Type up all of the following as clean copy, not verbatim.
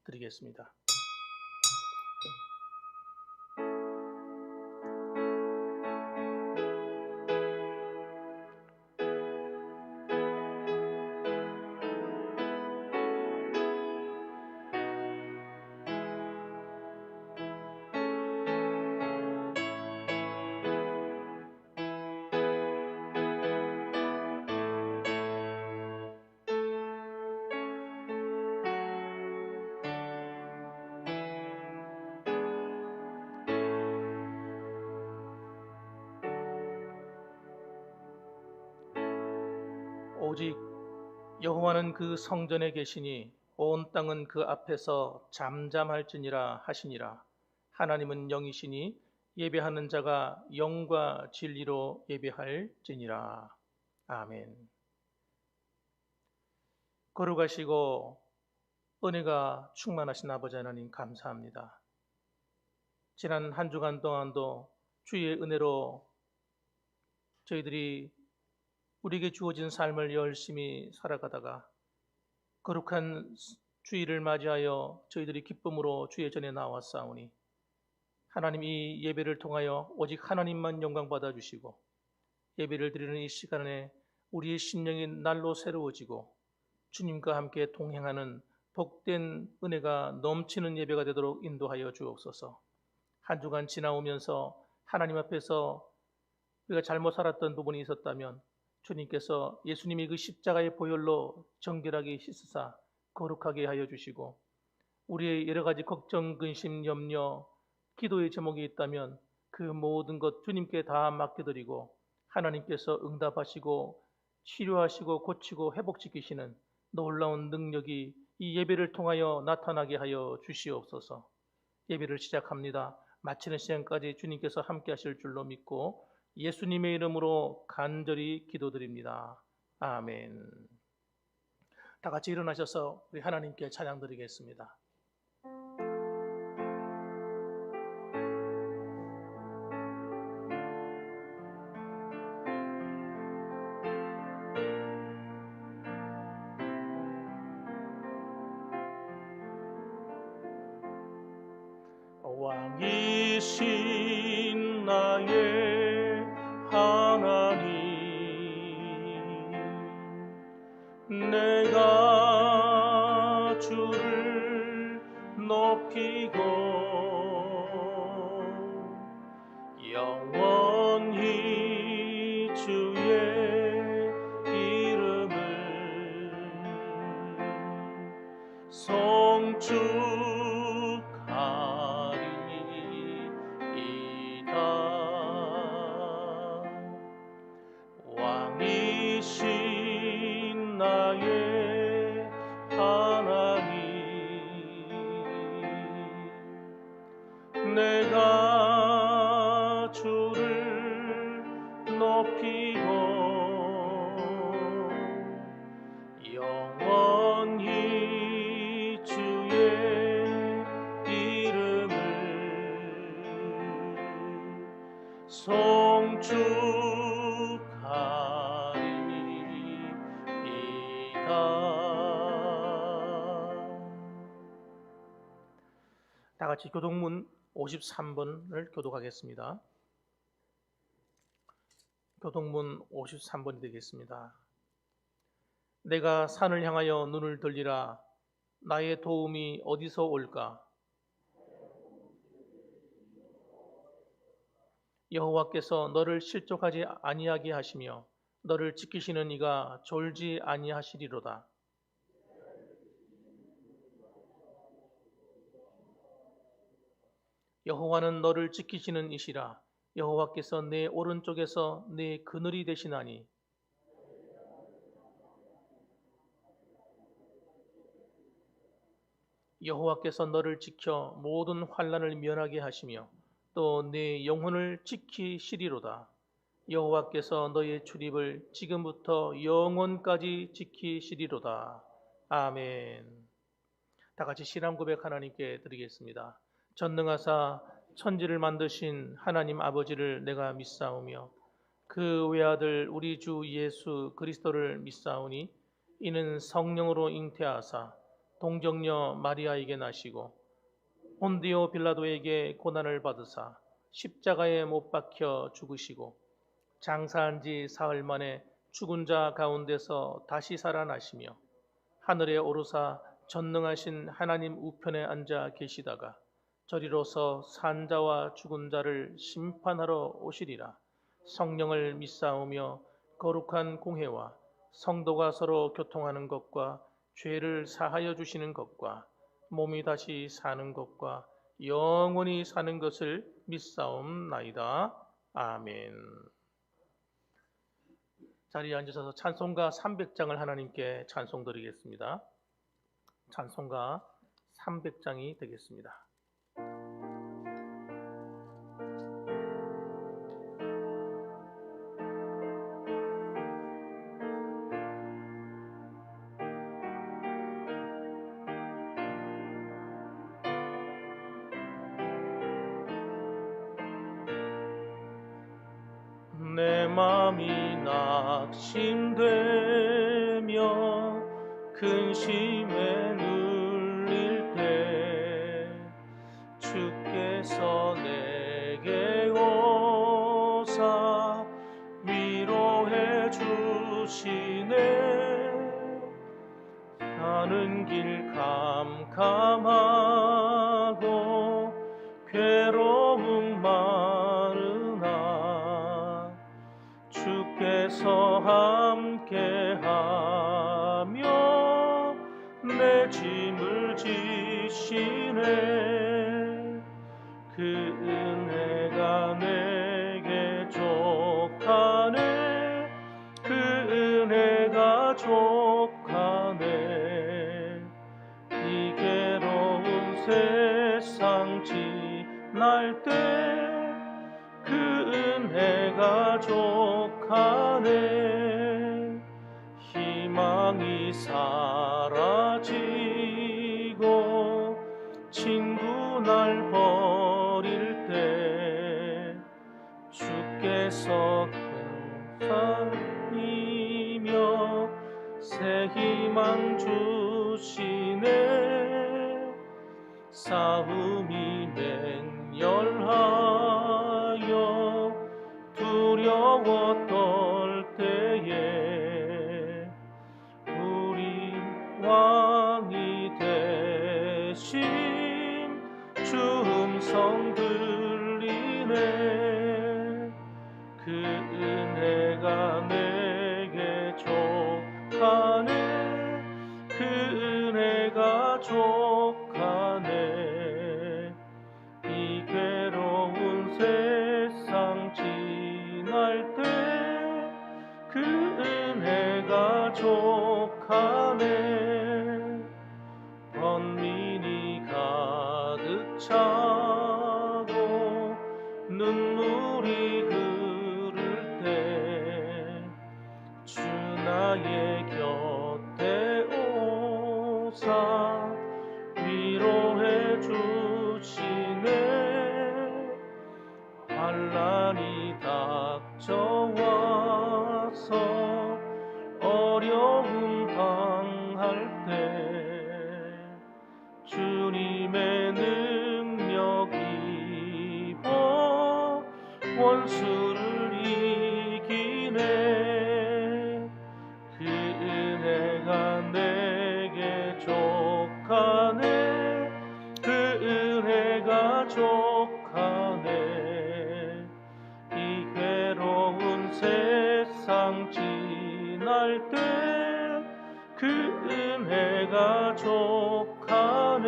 드리겠습니다. 오직 여호와는 그 성전에 계시니 온 땅은 그 앞에서 잠잠할지니라 하시니라. 하나님은 영이시니 예배하는 자가 영과 진리로 예배할지니라. 아멘. 거룩하시고 은혜가 충만하신 아버지 하나님 감사합니다. 지난 한 주간 동안도 주의 은혜로 저희들이 우리에게 주어진 삶을 열심히 살아가다가 거룩한 주일을 맞이하여 저희들이 기쁨으로 주의 전에 나왔사오니 하나님, 이 예배를 통하여 오직 하나님만 영광 받아주시고 예배를 드리는 이 시간에 우리의 심령이 날로 새로워지고 주님과 함께 동행하는 복된 은혜가 넘치는 예배가 되도록 인도하여 주옵소서. 한 주간 지나오면서 하나님 앞에서 우리가 잘못 살았던 부분이 있었다면 주님께서 예수님이 그 십자가의 보혈로 정결하게 씻으사 거룩하게 하여 주시고, 우리의 여러 가지 걱정, 근심, 염려, 기도의 제목이 있다면 그 모든 것 주님께 다 맡겨드리고 하나님께서 응답하시고 치료하시고 고치고 회복시키시는 놀라운 능력이 이 예배를 통하여 나타나게 하여 주시옵소서. 예배를 시작합니다. 마치는 시간까지 주님께서 함께 하실 줄로 믿고 예수님의 이름으로 간절히 기도드립니다. 아멘. 다 같이 일어나셔서 우리 하나님께 찬양 드리겠습니다. 왕이신 나의 하나님, 내가 주를 높이고 영원히 주의 이름을 송축하리이다. 왕이신 나의 하나님, 내가 주를 높이고 영원히 주의 이름을 송축하리이다. 다 같이 교독문 53번을 교독하겠습니다. 교독문 53번이 되겠습니다. 내가 산을 향하여 눈을 돌리라. 나의 도움이 어디서 올까? 여호와께서 너를 실족하지 아니하게 하시며 너를 지키시는 이가 졸지 아니하시리로다. 여호와는 너를 지키시는 이시라. 여호와께서 내 오른쪽에서 내 그늘이 되시나니 여호와께서 너를 지켜 모든 환난을 면하게 하시며 또 내 영혼을 지키시리로다. 여호와께서 너의 출입을 지금부터 영원까지 지키시리로다. 아멘. 다 같이 신앙 고백 하나님께 드리겠습니다. 전능하사 천지를 만드신 하나님 아버지를 내가 믿사오며 그 외아들 우리 주 예수 그리스도를 믿사오니 이는 성령으로 잉태하사 동정녀 마리아에게 나시고 본디오 빌라도에게 고난을 받으사 십자가에 못 박혀 죽으시고 장사한 지 사흘 만에 죽은 자 가운데서 다시 살아나시며 하늘에 오르사 전능하신 하나님 우편에 앉아 계시다가 저리로서 산 자와 죽은 자를 심판하러 오시리라. 성령을 믿사오며 거룩한 공회와 성도가 서로 교통하는 것과 죄를 사하여 주시는 것과 몸이 다시 사는 것과 영원히 사는 것을 믿사옵나이다. 아멘. 자리에 앉으셔서 찬송가 300장을 하나님께 찬송드리겠습니다. 찬송가 300장이 되겠습니다. 내 맘이 낙심되며 근심에 눌릴 때 주께서 내게 오사 위로해 주시네. 가는 길 캄캄하고 괴로움 많으나 주께서 함께하며 내 짐을 지시네. 그 은혜가 내게 족하네. 그 은혜가 족하네. 이 괴로운 세상 지날 때 그 은혜가 족하네. 희망이 사라지고 친구 날 버릴 때 주께서 감사이며 새 희망 주시네. 싸움이 맹렬하여 두려워 떨 때에 우리 왕이 되신 주 음성 들리네. 그 은혜가 내게 족하네. 그 은혜가 족하네. 이 괴로운 세상 지날 때 그 은혜가 족하네. 번민이 가득 차고 눈물이 흐를 때 주 나의 곁에 오사 위로해 주시네. 환난이 닥쳐와서 어려움 당할 때 주님의 능력 입어 원수를 이기네. 그 은혜가 내게 족하네. 그 은혜가 족하네. 이 괴로운 세상 지날 때 그 은혜가 족하네.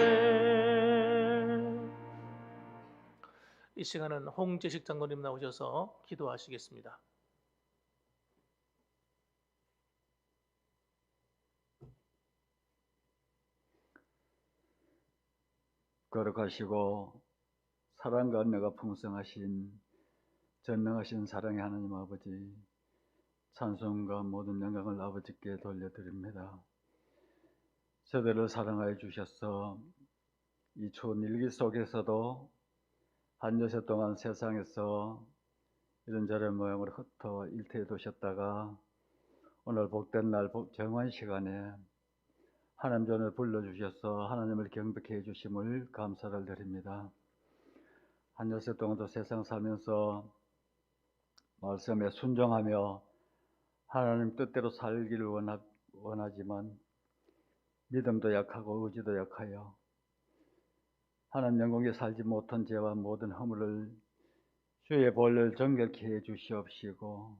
이 시간은 홍재식 장로님 나오셔서 기도하시겠습니다. 거룩하시고 사랑과 은혜가 풍성하신 전능하신 사랑의 하나님 아버지, 찬송과 모든 영광을 아버지께 돌려드립니다. 저들을 사랑하여 주셔서 이 추운 일기 속에서도 한 여세 동안 세상에서 이런저런 모양으로 흩어 일태해 두셨다가 오늘 복된 날 정한 시간에 하나님 전을 불러주셔서 하나님을 경배케 해주심을 감사를 드립니다. 한 여세 동안도 세상 살면서 말씀에 순종하며 하나님 뜻대로 살기를 원하지만 믿음도 약하고 의지도 약하여 하나님 영광에 살지 못한 죄와 모든 허물을 주의 보혈을 정결케 해 주시옵시고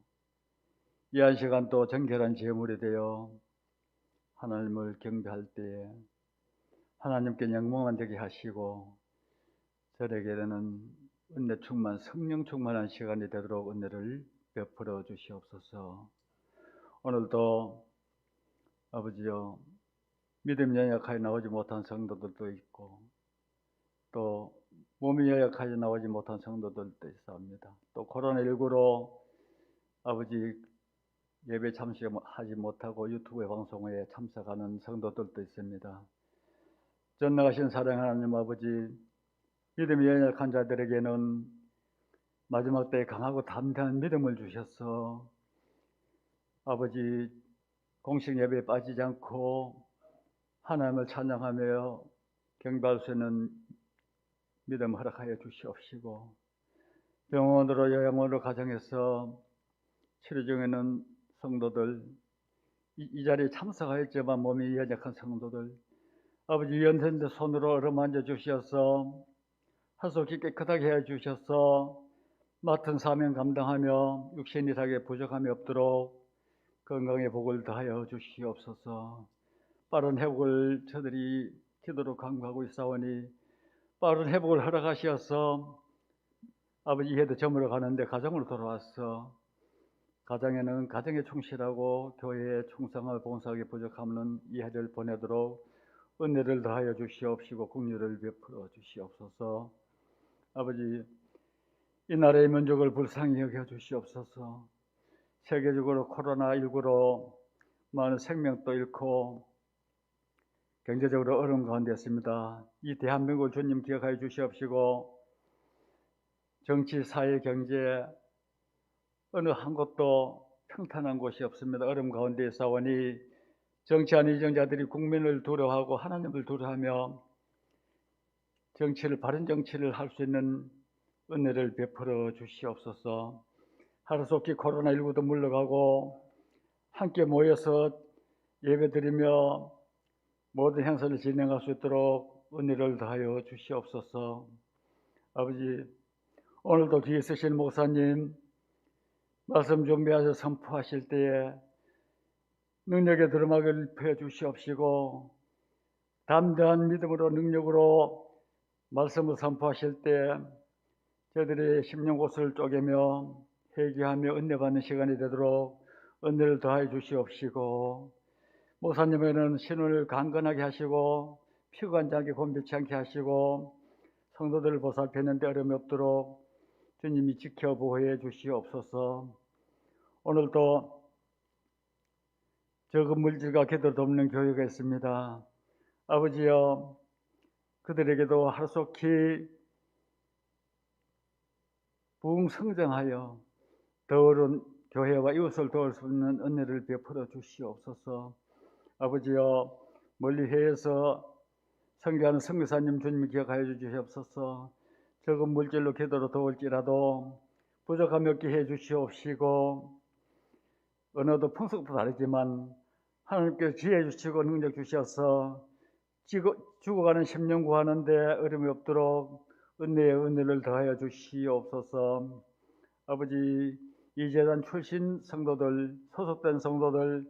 이 한 시간 또 정결한 제물이 되어 하나님을 경배할 때에 하나님께 영광만 되게 하시고 저에게는 은혜 충만, 성령 충만한 시간이 되도록 은혜를 베풀어 주시옵소서. 오늘도 아버지여 믿음이 연약하여 나오지 못한 성도들도 있고 또 몸이 연약하여 나오지 못한 성도들도 있습니다. 또 코로나19로 아버지 예배 참석하지 못하고 유튜브 방송에 참석하는 성도들도 있습니다. 전능하신 사랑 하나님 아버지, 믿음이 연약한 자들에게는 마지막 때에 강하고 담대한 믿음을 주셔서 아버지 공식 예배에 빠지지 않고 하나님을 찬양하며 경배할 수 있는 믿음 허락하여 주시옵시고 병원으로 요양원으로 가정에서 치료 중에는 성도들 이 자리에 참석하였지만 몸이 연약한 성도들 아버지 연선대 손으로 어루만져 주셔서 하속히 깨끗하게 해 주셔서 맡은 사명 감당하며 육신이 사게 부족함이 없도록 건강의 복을 다하여 주시옵소서. 빠른 회복을 저들이 기도로 간구하고 있사오니 빠른 회복을 허락하시어서 아버지 이해도 저물어 가는데 가정으로 돌아와서 가정에는 가정에 충실하고 교회에 충성하고 봉사하기 부족함은 이해를 보내도록 은혜를 더하여 주시옵시고 긍휼을 베풀어 주시옵소서. 아버지 이 나라의 민족을 불쌍히 여겨 주시옵소서. 세계적으로 코로나19로 많은 생명도 잃고 경제적으로 어려운 가운데 있습니다. 이 대한민국을 주님 기억하여 주시옵시고 정치, 사회, 경제 어느 한 곳도 평탄한 곳이 없습니다. 어려움 가운데 있사오니 정치하는 이정자들이 국민을 두려워하고 하나님을 두려워하며 정치를 바른 정치를 할 수 있는 은혜를 베풀어 주시옵소서. 하루속히 코로나19도 물러가고 함께 모여서 예배드리며 모든 행사를 진행할 수 있도록 은혜를 더하여 주시옵소서. 아버지 오늘도 뒤에 서신 목사님 말씀 준비하셔서 선포하실 때에 능력의 두루마기를 펴 주시옵시고 담대한 믿음으로 능력으로 말씀을 선포하실 때 저희들의 심령 곳을 쪼개며 회개하며 은혜받는 시간이 되도록 은혜를 더하여 주시옵시고 목사님에게는 신을 강건하게 하시고 피곤하지 않게 곤비치 않게 하시고 성도들을 보살피는 데 어려움이 없도록 주님이 지켜 보호해 주시옵소서. 오늘도 적은 물질과 기도를 돕는 교회가 있습니다. 아버지여 그들에게도 하루속히 부흥성장하여 더 어려운 교회와 이웃을 도울 수 있는 은혜를 베풀어 주시옵소서. 아버지여 멀리 해에서 선교하는 선교사님 주님 기억하여 주시옵소서. 적은 물질로 기도로 도울지라도 부족함이 없게 해 주시옵시고 언어도 풍속도 다르지만 하나님께서 지혜 주시고 능력 주셔서 죽어가는 심령 구하는데 어려움이 없도록 은혜의 은혜를 더하여 주시옵소서. 아버지 이 재단 출신 성도들 소속된 성도들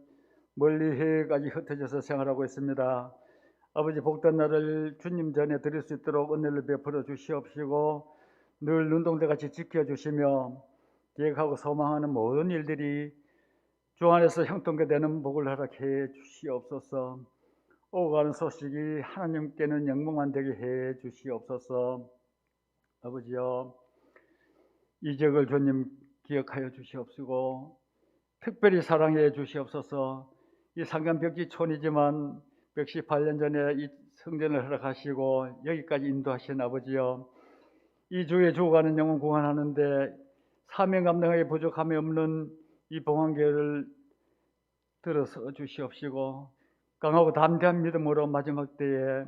멀리 해까지 흩어져서 생활하고 있습니다. 아버지 복된 날을 주님 전에 드릴 수 있도록 은혜를 베풀어 주시옵시고 늘 눈동자같이 지켜주시며 계획하고 소망하는 모든 일들이 주 안에서 형통케 되는 복을 허락해 주시옵소서. 오고 가는 소식이 하나님께는 영광만 되게 해 주시옵소서. 아버지여 이 지역을 주님 기억하여 주시옵시고 특별히 사랑해 주시옵소서. 이 상간벽지촌이지만 118년 전에 이 성전을 허락하시고 여기까지 인도하신 아버지여 이 주에 죽어가는 영혼 구원하는데 사명 감당하기 부족함이 없는 이 봉안교회를 들어서 주시옵시고 강하고 담대한 믿음으로 마지막 때에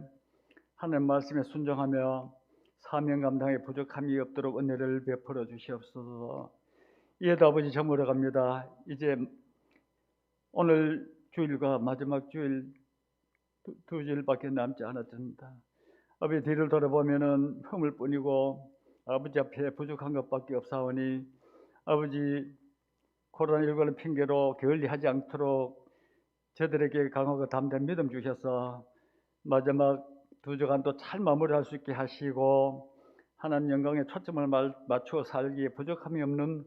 하나님 말씀에 순종하며 사명 감당에 부족함이 없도록 은혜를 베풀어 주시옵소서. 이에도 아버지 저물어 갑니다. 이제 오늘 주일과 마지막 주일 두 주일밖에 남지 않았습니다. 아버지 뒤를 돌아보면은 허물뿐이고 아버지 앞에 부족한 것밖에 없사오니 아버지 코로나19를 핑계로 게을리하지 않도록 저들에게 강하고 담대한 믿음 주셔서 마지막 두 주간도 잘 마무리할 수 있게 하시고 하나님 영광에 초점을 맞추어 살기에 부족함이 없는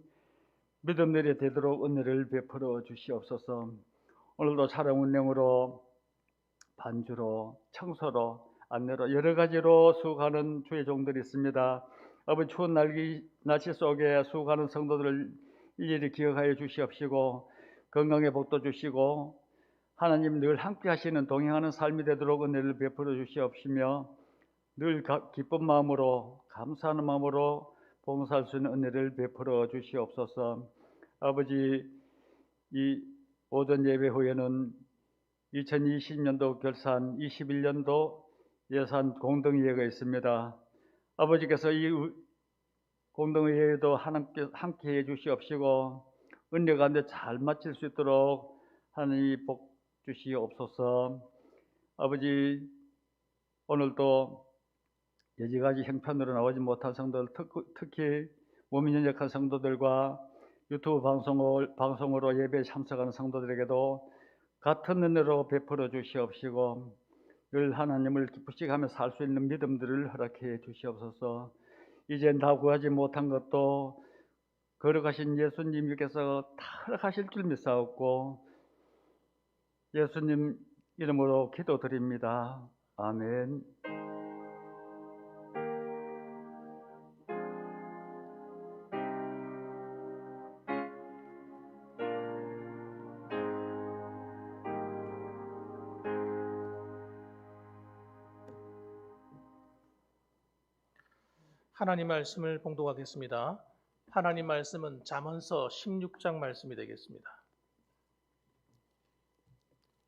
믿음들이 되도록 은혜를 베풀어 주시옵소서. 오늘도 촬영 운영으로 반주로 청소로 안내로 여러 가지로 수고하는 주의 종들이 있습니다. 아버지 추운 날씨 속에 수고하는 성도들을 일일이 기억하여 주시옵시고 건강의 복도 주시고 하나님 늘 함께 하시는 동행하는 삶이 되도록 은혜를 베풀어 주시옵시며 늘 기쁜 마음으로 감사하는 마음으로 봉사할 수 있는 은혜를 베풀어 주시옵소서. 아버지 이 오전 예배 후에는 2020년도 결산 21년도 예산 공동의회가 있습니다. 아버지께서 이 공동의회에도 함께 해 주시옵시고 은혜 가운데 잘 마칠 수 있도록 하나님이 복 주시옵소서. 아버지 오늘도 여지가지 형편으로 나오지 못한 성도들 특히 몸이 연약한 성도들과 유튜브 방송으로 예배에 참석하는 성도들에게도 같은 은혜로 베풀어 주시옵시고 늘 하나님을 기쁘시게 하며 살 수 있는 믿음들을 허락해 주시옵소서. 이제 나 구하지 못한 것도 걸어가신 예수님께서 다 허락하실 줄 믿사옵고 예수님 이름으로 기도드립니다. 아멘. 하나님 말씀을 봉독하겠습니다. 하나님 말씀은 잠언서 16장 말씀이 되겠습니다.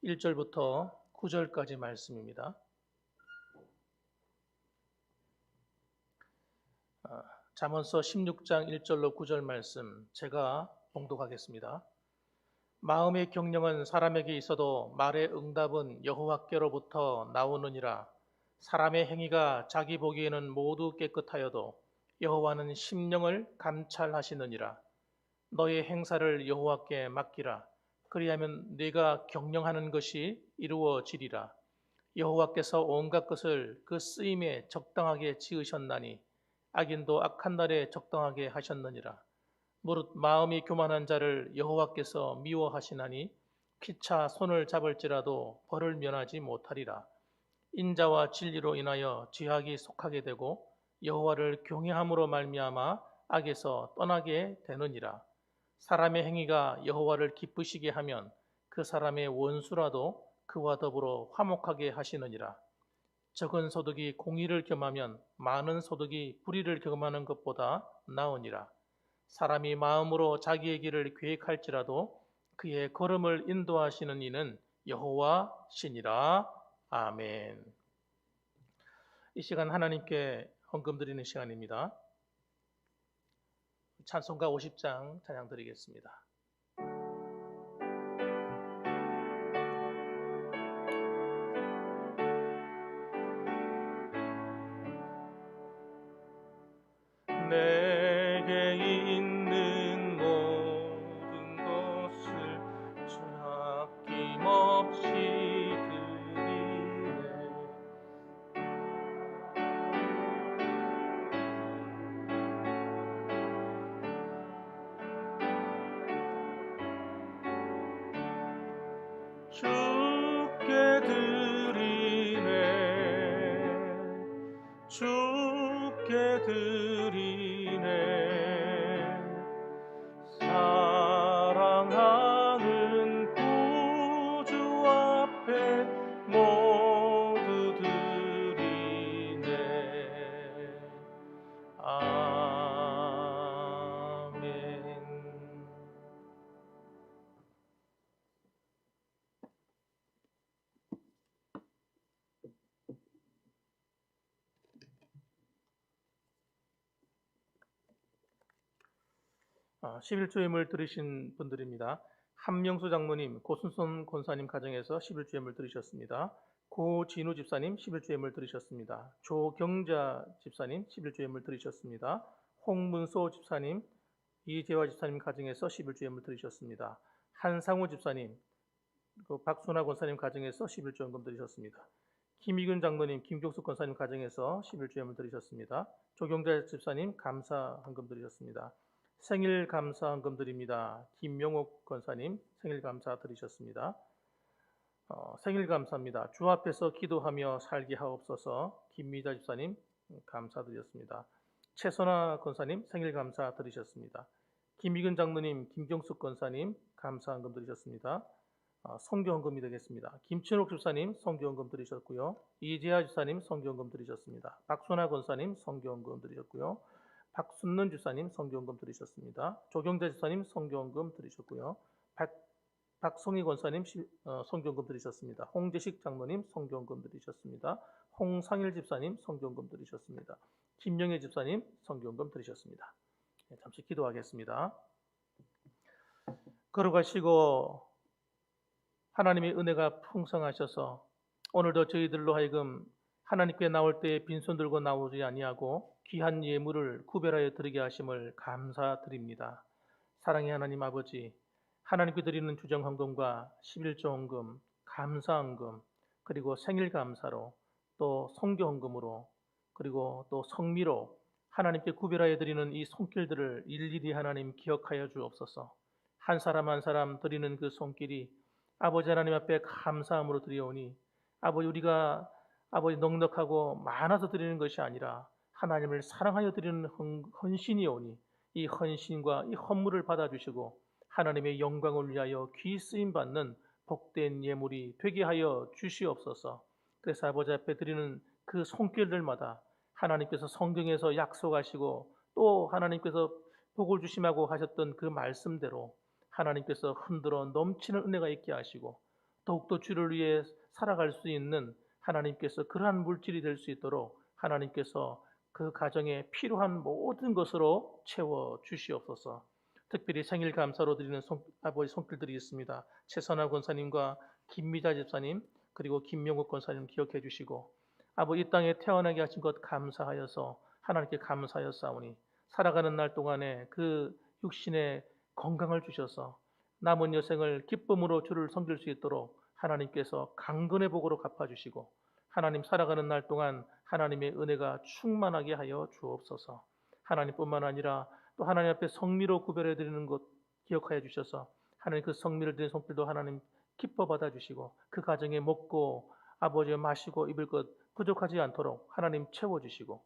1절부터 9절까지 말씀입니다. 잠언서 16장 1절로 9절 말씀 제가 봉독하겠습니다. 마음의 경영은 사람에게 있어도 말의 응답은 여호와께로부터 나오느니라. 사람의 행위가 자기 보기에는 모두 깨끗하여도 여호와는 심령을 감찰하시느니라. 너의 행사를 여호와께 맡기라. 그리하면 네가 경영하는 것이 이루어지리라. 여호와께서 온갖 것을 그 쓰임에 적당하게 지으셨나니 악인도 악한 날에 적당하게 하셨느니라. 무릇 마음이 교만한 자를 여호와께서 미워하시나니 피차 손을 잡을지라도 벌을 면하지 못하리라. 인자와 진리로 인하여 죄악이 속하게 되고 여호와를 경외함으로 말미암아 악에서 떠나게 되느니라. 사람의 행위가 여호와를 기쁘시게 하면 그 사람의 원수라도 그와 더불어 화목하게 하시느니라. 적은 소득이 공의를 겸하면 많은 소득이 불의를 경험하는 것보다 나으니라. 사람이 마음으로 자기의 길을 계획할지라도 그의 걸음을 인도하시는 이는 여호와시니라. 아멘. 이 시간 하나님께 헌금 드리는 시간입니다. 찬송가 50장 찬양 드리겠습니다. 내게 있는 모든 것을 아낌없이 드리네. 주께 드리네. 주께 드리네. 사랑하는 구주 앞에 모두 드리네. 아멘. 11조 예물 드리신 분들입니다. 한명수 장로님, 고순선 권사님 가정에서 11조 예물 드리셨습니다. 고진우 집사님 11조 예물 드리셨습니다. 조경자 집사님 11조 예물 드리셨습니다. 홍문소 집사님, 이재화 집사님 가정에서 11조 예물 드리셨습니다. 한상우 집사님, 박순아 권사님 가정에서 11조 헌금 드리셨습니다. 김희균 장로님, 김종숙 권사님 가정에서 11조 예물 드리셨습니다. 조경자 집사님 감사 헌금 드리셨습니다. 생일 감사 헌금 드립니다. 김명옥 권사님 생일 감사 드리셨습니다. 생일 감사입니다. 주 앞에서 기도하며 살게 하옵소서. 김미자 집사님 감사드렸습니다. 최선아 권사님 생일 감사 드리셨습니다. 김희근 장로님, 김경숙 권사님 감사 헌금 드리셨습니다. 성교 헌금이 되겠습니다. 김춘옥 집사님 성교 헌금 드리셨고요. 이재하 집사님 성교 헌금 드리셨습니다. 박순아 권사님 성교 헌금 드리셨고요. 박순는 집사님 성교 헌금 드리셨습니다. 조경자 집사님 성교 헌금 드리셨고요. 박성희 권사님 성교 헌금 드리셨습니다. 홍재식 장로님 성교 헌금 드리셨습니다. 홍상일 집사님 성교 헌금 드리셨습니다. 김영애 집사님 성교 헌금 드리셨습니다. 잠시 기도하겠습니다. 걸어가시고 하나님의 은혜가 풍성하셔서 오늘도 저희들로 하여금 하나님께 나올 때 빈손 들고 나오지 아니하고 귀한 예물을 구별하여 드리게 하심을 감사드립니다. 사랑의 하나님 아버지, 하나님께 드리는 주정 헌금과 11조 헌금, 감사 헌금, 그리고 생일 감사로 또 성교 헌금으로 그리고 또 성미로 하나님께 구별하여 드리는 이 손길들을 일일이 하나님 기억하여 주옵소서. 한 사람 한 사람 드리는 그 손길이 아버지 하나님 앞에 감사함으로 드려오니 아버지 우리가 아버지 넉넉하고 많아서 드리는 것이 아니라 하나님을 사랑하여 드리는 헌신이 오니 이 헌신과 이 헌물을 받아주시고 하나님의 영광을 위하여 귀 쓰임 받는 복된 예물이 되게 하여 주시옵소서. 그래서 아버지 앞에 드리는 그 손길들마다 하나님께서 성경에서 약속하시고 또 하나님께서 복을 주심하고 하셨던 그 말씀대로 하나님께서 흔들어 넘치는 은혜가 있게 하시고 더욱더 주를 위해 살아갈 수 있는 하나님께서 그러한 물질이 될 수 있도록 하나님께서 그 가정에 필요한 모든 것으로 채워 주시옵소서. 특별히 생일 감사로 드리는 아버지 손길들이 있습니다. 최선아 권사님과 김미자 집사님 그리고 김명국 권사님 기억해 주시고 아버지 이 땅에 태어나게 하신 것 감사하여서 하나님께 감사하였사오니 살아가는 날 동안에 그 육신의 건강을 주셔서 남은 여생을 기쁨으로 주를 섬길 수 있도록 하나님께서 강건의 복으로 갚아주시고 하나님 살아가는 날 동안 하나님의 은혜가 충만하게 하여 주옵소서. 하나님뿐만 아니라 또 하나님 앞에 성미로 구별해 드리는 것 기억하여 주셔서 하나님 그 성미를 드리는 손길도 하나님 기뻐 받아주시고 그 가정에 먹고 아버지 마시고 입을 것 부족하지 않도록 하나님 채워주시고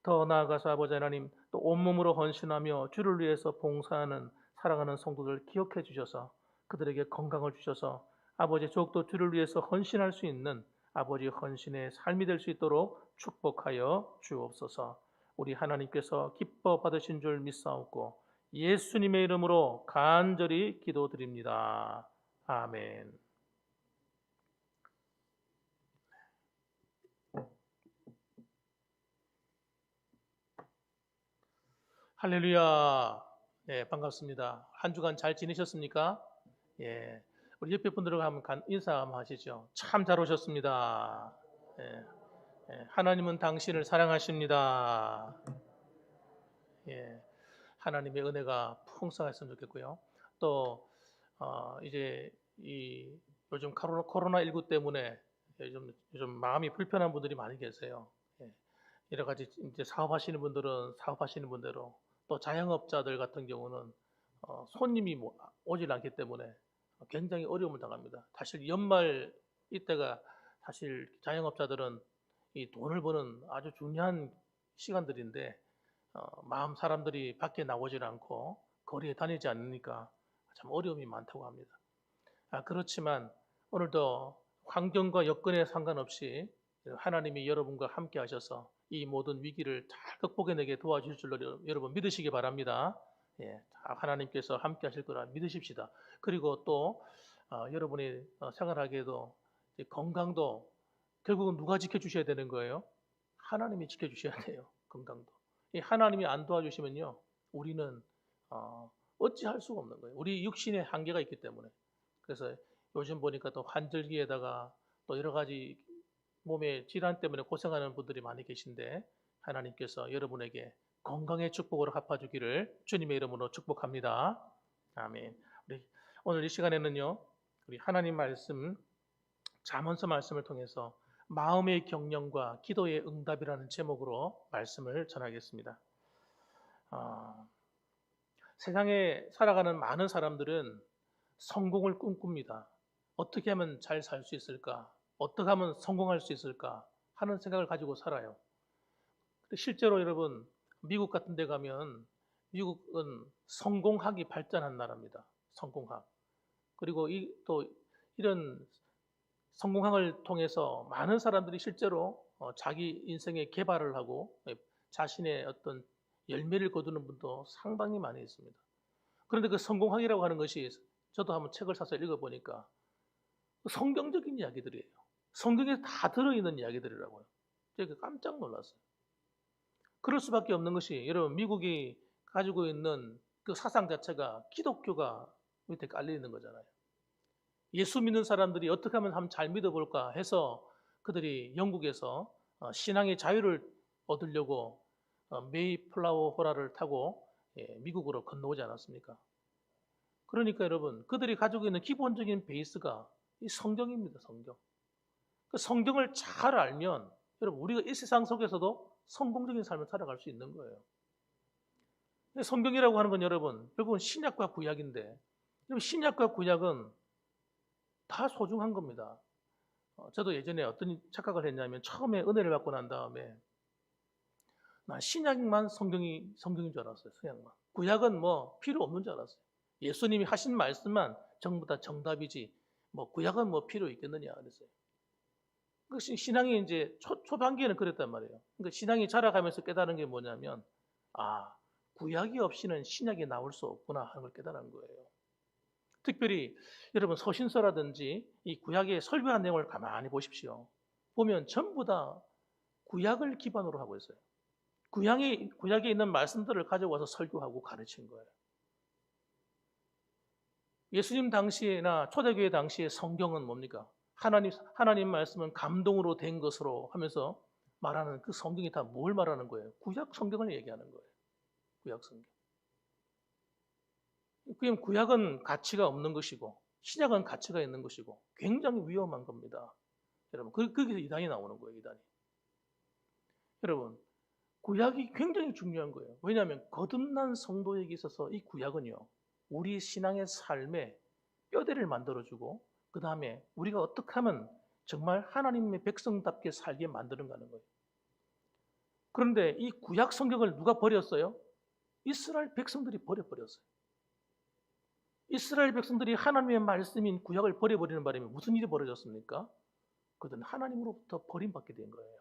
더 나아가서 아버지 하나님 또 온몸으로 헌신하며 주를 위해서 봉사하는 사랑하는 성도들 기억해 주셔서 그들에게 건강을 주셔서 아버지 더욱더 주를 위해서 헌신할 수 있는 아버지 헌신의 삶이 될 수 있도록 축복하여 주옵소서. 우리 하나님께서 기뻐 받으신 줄 믿사옵고 예수님의 이름으로 간절히 기도드립니다. 아멘. 할렐루야. 예, 반갑습니다. 한 주간 잘 지내셨습니까? 예, 우리 옆에 분들과 한번 인사 한번 하시죠. 참 잘 오셨습니다. 예, 하나님은 당신을 사랑하십니다. 예, 하나님의 은혜가 풍성했으면 좋겠고요. 또 이제 이 요즘 코로나19 때문에 요즘 마음이 불편한 분들이 많이 계세요. 예, 여러 가지 이제 사업하시는 분들은 사업하시는 분대로 또 자영업자들 같은 경우는 손님이 오질 않기 때문에 굉장히 어려움을 당합니다. 사실 연말 이때가 사실 자영업자들은 이 돈을 버는 아주 중요한 시간들인데 마음 사람들이 밖에 나오질 않고 거리에 다니지 않으니까 참 어려움이 많다고 합니다. 그렇지만 오늘도 환경과 여건에 상관없이 하나님이 여러분과 함께 하셔서 이 모든 위기를 잘 극복해내게 도와주실 줄로 여러분 믿으시기 바랍니다. 예, 하나님께서 함께 하실 거라 믿으십시다. 그리고 또 여러분이 생활하기에도 건강도 결국은 누가 지켜주셔야 되는 거예요? 하나님이 지켜주셔야 돼요. 건강도. 이 하나님이 안 도와주시면요, 우리는 어찌할 수가 없는 거예요. 우리 육신의 한계가 있기 때문에. 그래서 요즘 보니까 또 환절기에다가 또 여러 가지 몸의 질환 때문에 고생하는 분들이 많이 계신데 하나님께서 여러분에게 건강의 축복으로 갚아주기를 주님의 이름으로 축복합니다. 아멘. 우리 오늘 이 시간에는요, 우리 하나님 말씀 잠언서 말씀을 통해서 마음의 경영과 기도의 응답이라는 제목으로 말씀을 전하겠습니다. 세상에 살아가는 많은 사람들은 성공을 꿈꿉니다. 어떻게 하면 잘 살 수 있을까? 어떻게 하면 성공할 수 있을까? 하는 생각을 가지고 살아요. 실제로 여러분, 미국 같은 데 가면 미국은 성공학이 발전한 나라입니다. 성공학. 그리고 또 이런 성공학을 통해서 많은 사람들이 실제로 자기 인생의 개발을 하고 자신의 어떤 열매를 거두는 분도 상당히 많이 있습니다. 그런데 그 성공학이라고 하는 것이 저도 한번 책을 사서 읽어보니까 성경적인 이야기들이에요. 성경에 다 들어있는 이야기들이라고요. 제가 깜짝 놀랐어요. 그럴 수밖에 없는 것이 여러분 미국이 가지고 있는 그 사상 자체가 기독교가 밑에 깔려 있는 거잖아요. 예수 믿는 사람들이 어떻게 하면 한번 잘 믿어볼까 해서 그들이 영국에서 신앙의 자유를 얻으려고 메이플라워 호라를 타고 미국으로 건너오지 않았습니까? 그러니까 여러분 그들이 가지고 있는 기본적인 베이스가 이 성경입니다. 성경. 그 성경을 잘 알면 여러분 우리가 이 세상 속에서도 성공적인 삶을 살아갈 수 있는 거예요. 성경이라고 하는 건 여러분 결국은 신약과 구약인데 신약과 구약은 다 소중한 겁니다. 저도 예전에 어떤 착각을 했냐면 처음에 은혜를 받고 난 다음에 난 신약만 성경인 줄 알았어요. 신약만. 구약은 뭐 필요 없는 줄 알았어요. 예수님이 하신 말씀만 전부 다 정답이지 뭐 구약은 뭐 필요 있겠느냐 그랬어요. 그 신앙이 이제 초반기에는 그랬단 말이에요. 그러니까 신앙이 자라가면서 깨달은 게 뭐냐면 구약이 없이는 신약이 나올 수 없구나 하는 걸 깨달은 거예요. 특별히 여러분 서신서라든지 이 구약의 설교한 내용을 가만히 보십시오. 보면 전부 다 구약을 기반으로 하고 있어요. 구약에 있는 말씀들을 가져와서 설교하고 가르친 거예요. 예수님 당시나 초대교회 당시의 성경은 뭡니까? 하나님 말씀은 감동으로 된 것으로 하면서 말하는 그 성경이 다 뭘 말하는 거예요? 구약 성경을 얘기하는 거예요. 구약 성경. 그럼 구약은 가치가 없는 것이고 신약은 가치가 있는 것이고 굉장히 위험한 겁니다. 여러분, 거기서 이단이 나오는 거예요. 이단이. 여러분, 구약이 굉장히 중요한 거예요. 왜냐하면 거듭난 성도에게 있어서 이 구약은요. 우리 신앙의 삶에 뼈대를 만들어주고 그 다음에 우리가 어떻게 하면 정말 하나님의 백성답게 살게 만드는가는 거예요. 그런데 이 구약 성경을 누가 버렸어요? 이스라엘 백성들이 버려버렸어요. 이스라엘 백성들이 하나님의 말씀인 구약을 버려버리는 바람에 무슨 일이 벌어졌습니까? 그들은 하나님으로부터 버림받게 된 거예요.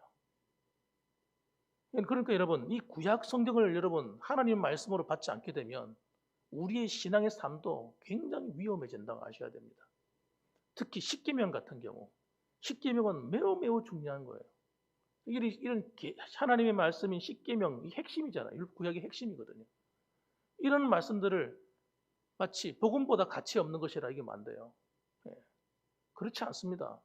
그러니까 여러분 이 구약 성경을 여러분 하나님 말씀으로 받지 않게 되면 우리의 신앙의 삶도 굉장히 위험해진다고 아셔야 됩니다. 특히 십계명 같은 경우 십계명은 매우 중요한 거예요. 이런 하나님의 말씀인 십계명이 핵심이잖아요. 구약의 핵심이거든요. 이런 말씀들을 마치 복음보다 가치 없는 것이라 이게 안 돼요. 그렇지 않습니다.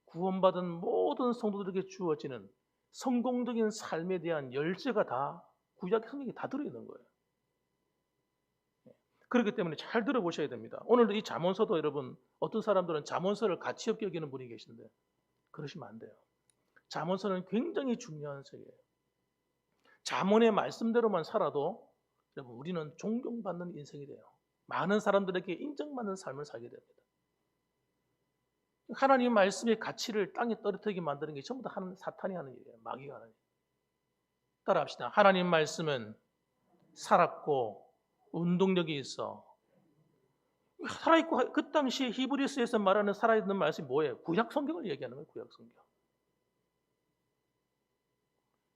구원받은 모든 성도들에게 주어지는 성공적인 삶에 대한 열쇠가 다 구약 성경에 다 들어있는 거예요. 그렇기 때문에 잘 들어보셔야 됩니다. 오늘도 이 잠언서도 여러분 어떤 사람들은 잠언서를 가치 없게 여기는 분이 계신데 그러시면 안 돼요. 잠언서는 굉장히 중요한 책이에요. 잠언의 말씀대로만 살아도 여러분 우리는 존경받는 인생이 돼요. 많은 사람들에게 인정받는 삶을 살게 됩니다. 하나님 말씀의 가치를 땅에 떨어뜨리게 만드는 게 전부 다 사탄이 하는 일이에요. 마귀가 하는 일. 따라합시다. 하나님 말씀은 살았고 운동력이 있어. 살아있고 그 당시에 히브리서에서 말하는 살아있는 말씀이 뭐예요? 구약 성경을 얘기하는 거예요. 구약 성경.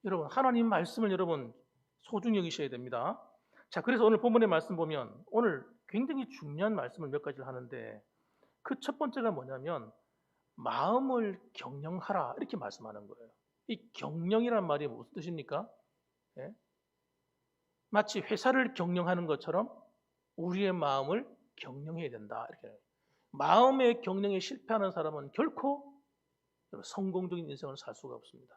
여러분 하나님 말씀을 여러분 소중히 여기셔야 됩니다. 자, 그래서 오늘 본문의 말씀 보면 오늘 굉장히 중요한 말씀을 몇 가지를 하는데 그 첫 번째가 뭐냐면 마음을 경영하라 이렇게 말씀하는 거예요. 이 경영이란 말이 무슨 뜻입니까? 마치 회사를 경영하는 것처럼 우리의 마음을 경영해야 된다. 이렇게. 마음의 경영에 실패하는 사람은 결코 성공적인 인생을 살 수가 없습니다.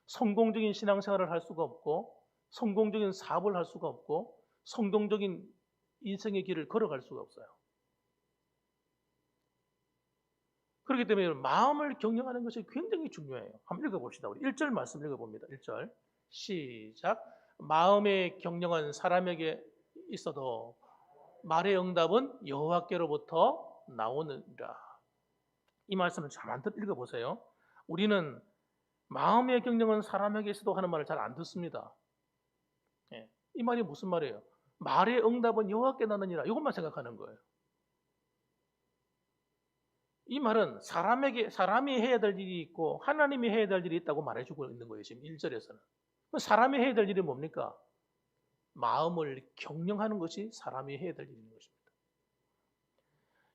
성공적인 신앙생활을 할 수가 없고, 성공적인 사업을 할 수가 없고, 성공적인 인생의 길을 걸어갈 수가 없어요. 그렇기 때문에 마음을 경영하는 것이 굉장히 중요해요. 한번 읽어봅시다. 우리 1절 말씀 읽어봅니다. 1절 시작. 마음의 경영은 사람에게 있어도 말의 응답은 여호와께로부터 나오느니라. 이 말씀을 잘 읽어보세요. 우리는 마음의 경영은 사람에게 있어도 하는 말을 잘 안 듣습니다. 예, 이 말이 무슨 말이에요? 말의 응답은 여호와께 나느니라. 이것만 생각하는 거예요. 이 말은 사람이 해야 될 일이 있고 하나님이 해야 될 일이 있다고 말해주고 있는 거예요. 지금 1절에서는. 사람이 해야 될 일이 뭡니까? 마음을 경영하는 것이 사람이 해야 될 일인 것입니다.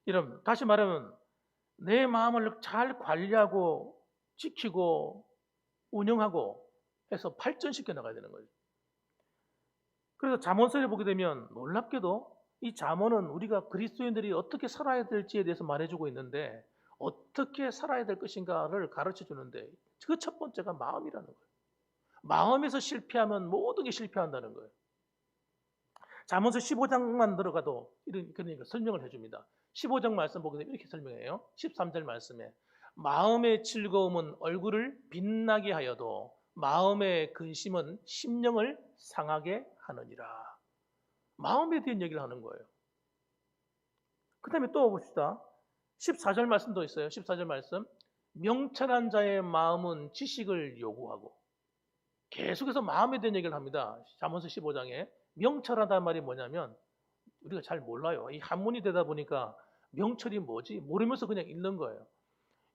이런 다시 말하면 내 마음을 잘 관리하고 지키고 운영하고 해서 발전시켜 나가야 되는 거죠. 그래서 잠언서를 보게 되면 놀랍게도 이 잠언은 우리가 그리스도인들이 어떻게 살아야 될지에 대해서 말해주고 있는데 어떻게 살아야 될 것인가를 가르쳐 주는데 그 첫 번째가 마음이라는 거예요. 마음에서 실패하면 모든 게 실패한다는 거예요. 잠언서 15장만 들어가도 그러니까 설명을 해줍니다. 15장 말씀 보게 되면 이렇게 설명해요. 13절 말씀에 마음의 즐거움은 얼굴을 빛나게 하여도 마음의 근심은 심령을 상하게 하느니라. 마음에 대한 얘기를 하는 거예요. 그 다음에 또 봅시다. 14절 말씀도 있어요. 14절 말씀. 명철한 자의 마음은 지식을 요구하고 계속해서 마음에 대한 얘기를 합니다. 잠언서 15장에 명철하다는 말이 뭐냐면 우리가 잘 몰라요. 이 한문이 되다 보니까 명철이 뭐지? 모르면서 그냥 읽는 거예요.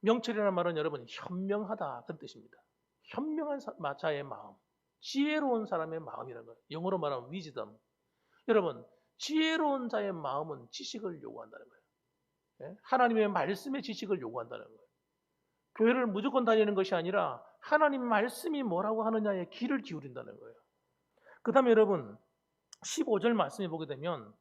명철이라는 말은 여러분 현명하다 그런 뜻입니다. 현명한 자의 마음, 지혜로운 사람의 마음이라는 거예요. 영어로 말하면 wisdom. 여러분 지혜로운 자의 마음은 지식을 요구한다는 거예요. 예? 하나님의 말씀의 지식을 요구한다는 거예요. 교회를 무조건 다니는 것이 아니라 하나님 말씀이 뭐라고 하느냐에 귀를 기울인다는 거예요. 그 다음에 여러분 15절 말씀에 보게 되면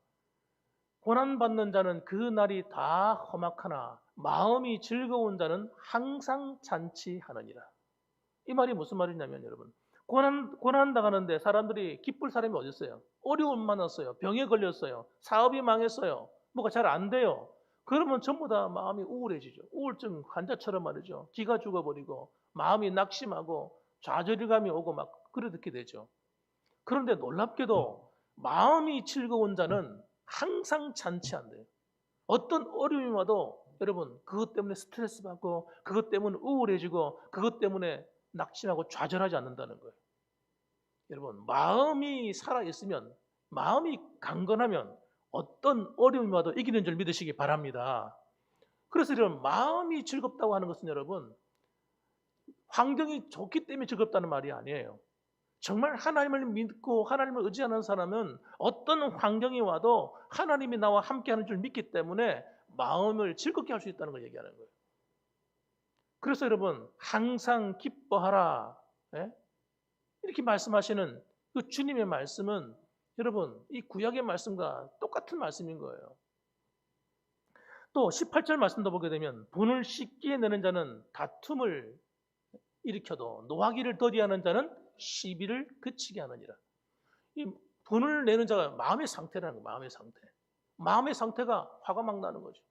고난받는 자는 그 날이 다 험악하나 마음이 즐거운 자는 항상 잔치하느니라. 이 말이 무슨 말이냐면 여러분 고난 당하는데 사람들이 기쁠 사람이 어디 있어요? 어려움 많았어요. 병에 걸렸어요. 사업이 망했어요. 뭐가 잘 안 돼요. 그러면 전부 다 마음이 우울해지죠. 우울증 환자처럼 말이죠. 기가 죽어버리고 마음이 낙심하고 좌절감이 오고 막 그렇게 되죠. 그런데 놀랍게도 마음이 즐거운 자는 항상 잔치한대요. 어떤 어려움이 와도 여러분 그것 때문에 스트레스 받고 그것 때문에 우울해지고 그것 때문에 낙심하고 좌절하지 않는다는 거예요. 여러분 마음이 살아있으면 마음이 강건하면 어떤 어려움이 와도 이기는 줄 믿으시기 바랍니다. 그래서 이런 마음이 즐겁다고 하는 것은 여러분 환경이 좋기 때문에 즐겁다는 말이 아니에요. 정말 하나님을 믿고 하나님을 의지하는 사람은 어떤 환경이 와도 하나님이 나와 함께하는 줄 믿기 때문에 마음을 즐겁게 할 수 있다는 걸 얘기하는 거예요. 그래서 여러분 항상 기뻐하라 이렇게 말씀하시는 그 주님의 말씀은 여러분 이 구약의 말씀과 똑같은 말씀인 거예요. 또 18절 말씀도 보게 되면 분을 쉽게 내는 자는 다툼을 일으켜도 노하기를 더디하는 자는 시비를 그치게 하느니라. 이 분을 내는 자가 마음의 상태라는 거예요. 마음의 상태. 마음의 상태가 화가 막 나는 거죠.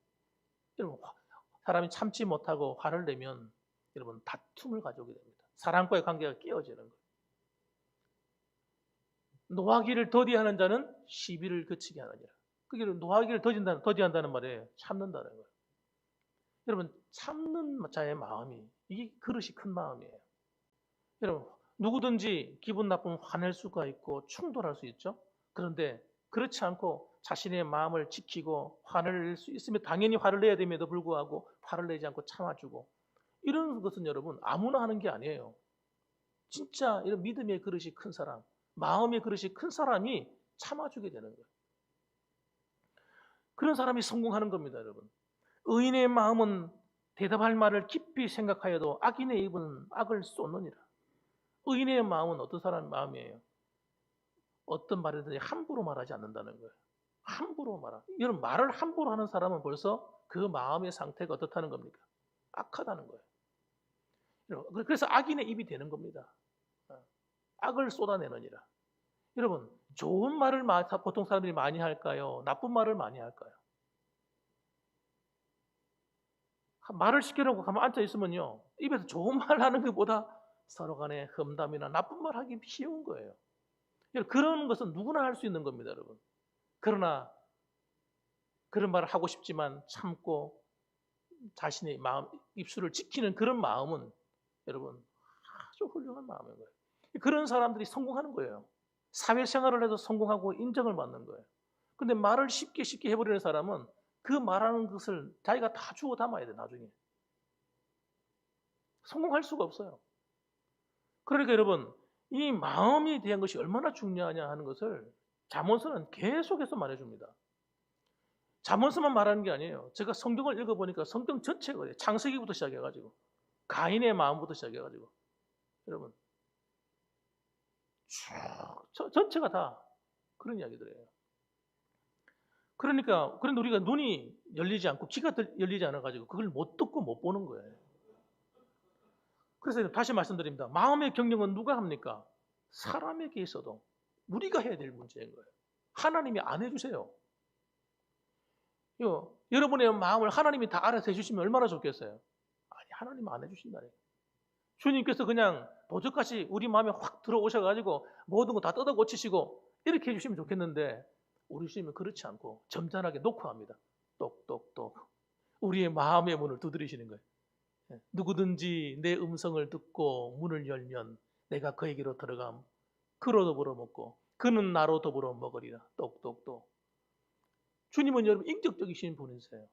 여러분 사람이 참지 못하고 화를 내면 여러분 다툼을 가져오게 됩니다. 사람과의 관계가 깨어지는 거예요. 노하기를 더디하는 자는 시비를 그치게 하느니라. 그게 노하기를 더디한다는 말에 참는다는 거예요. 여러분 참는 자의 마음이 이게 그릇이 큰 마음이에요. 여러분 누구든지 기분 나쁘면 화낼 수가 있고 충돌할 수 있죠. 그런데 그렇지 않고 자신의 마음을 지키고 화낼 수 있으면 당연히 화를 내야 됨에도 불구하고 화를 내지 않고 참아주고 이런 것은 여러분 아무나 하는 게 아니에요. 진짜 이런 믿음의 그릇이 큰 사람, 마음의 그릇이 큰 사람이 참아주게 되는 거예요. 그런 사람이 성공하는 겁니다, 여러분. 의인의 마음은 대답할 말을 깊이 생각하여도 악인의 입은 악을 쏟느니라. 의인의 마음은 어떤 사람의 마음이에요? 어떤 말이든지 함부로 말하지 않는다는 거예요. 함부로 말하. 이런 말을 함부로 하는 사람은 벌써 그 마음의 상태가 어떻다는 겁니까? 악하다는 거예요. 그래서 악인의 입이 되는 겁니다. 악을 쏟아내느니라. 여러분, 좋은 말을 보통 사람들이 많이 할까요? 나쁜 말을 많이 할까요? 말을 시키려고 가만 앉아 있으면요, 입에서 좋은 말 하는 것보다 서로 간에 험담이나 나쁜 말 하기 쉬운 거예요. 그런 것은 누구나 할 수 있는 겁니다, 여러분. 그러나 그런 말을 하고 싶지만 참고 자신의 마음, 입술을 지키는 그런 마음은 여러분 아주 훌륭한 마음인 거예요. 그런 사람들이 성공하는 거예요. 사회생활을 해도 성공하고 인정을 받는 거예요. 근데 말을 쉽게 해버리는 사람은 그 말하는 것을 자기가 다 주워 담아야 돼, 나중에. 성공할 수가 없어요. 그러니까 여러분, 이 마음에 대한 것이 얼마나 중요하냐 하는 것을 잠언서는 계속해서 말해줍니다. 잠언서만 말하는 게 아니에요. 제가 성경을 읽어보니까 성경 전체가 그래요. 창세기부터 시작해가지고 가인의 마음부터 시작해가지고 여러분 쭉 전체가 다 그런 이야기들이에요. 그러니까 그런데 우리가 눈이 열리지 않고 귀가 열리지 않아가지고 그걸 못 듣고 못 보는 거예요. 그래서 다시 말씀드립니다. 마음의 경영은 누가 합니까? 사람에게 있어도 우리가 해야 될 문제인 거예요. 하나님이 안 해주세요. 여러분의 마음을 하나님이 다 알아서 해주시면 얼마나 좋겠어요. 아니, 하나님 안 해주신다니. 주님께서 그냥 도적같이 우리 마음에 확 들어오셔가지고 모든 거 다 뜯어 고치시고 이렇게 해주시면 좋겠는데 우리 주님은 그렇지 않고 점잖하게 놓고 합니다. 똑똑똑 우리의 마음의 문을 두드리시는 거예요. 누구든지 내 음성을 듣고 문을 열면 내가 그에게로 들어감 그로 더불어 먹고 그는 나로 더불어 먹으리라. 똑똑똑. 주님은 여러분 인격적이신 분이세요.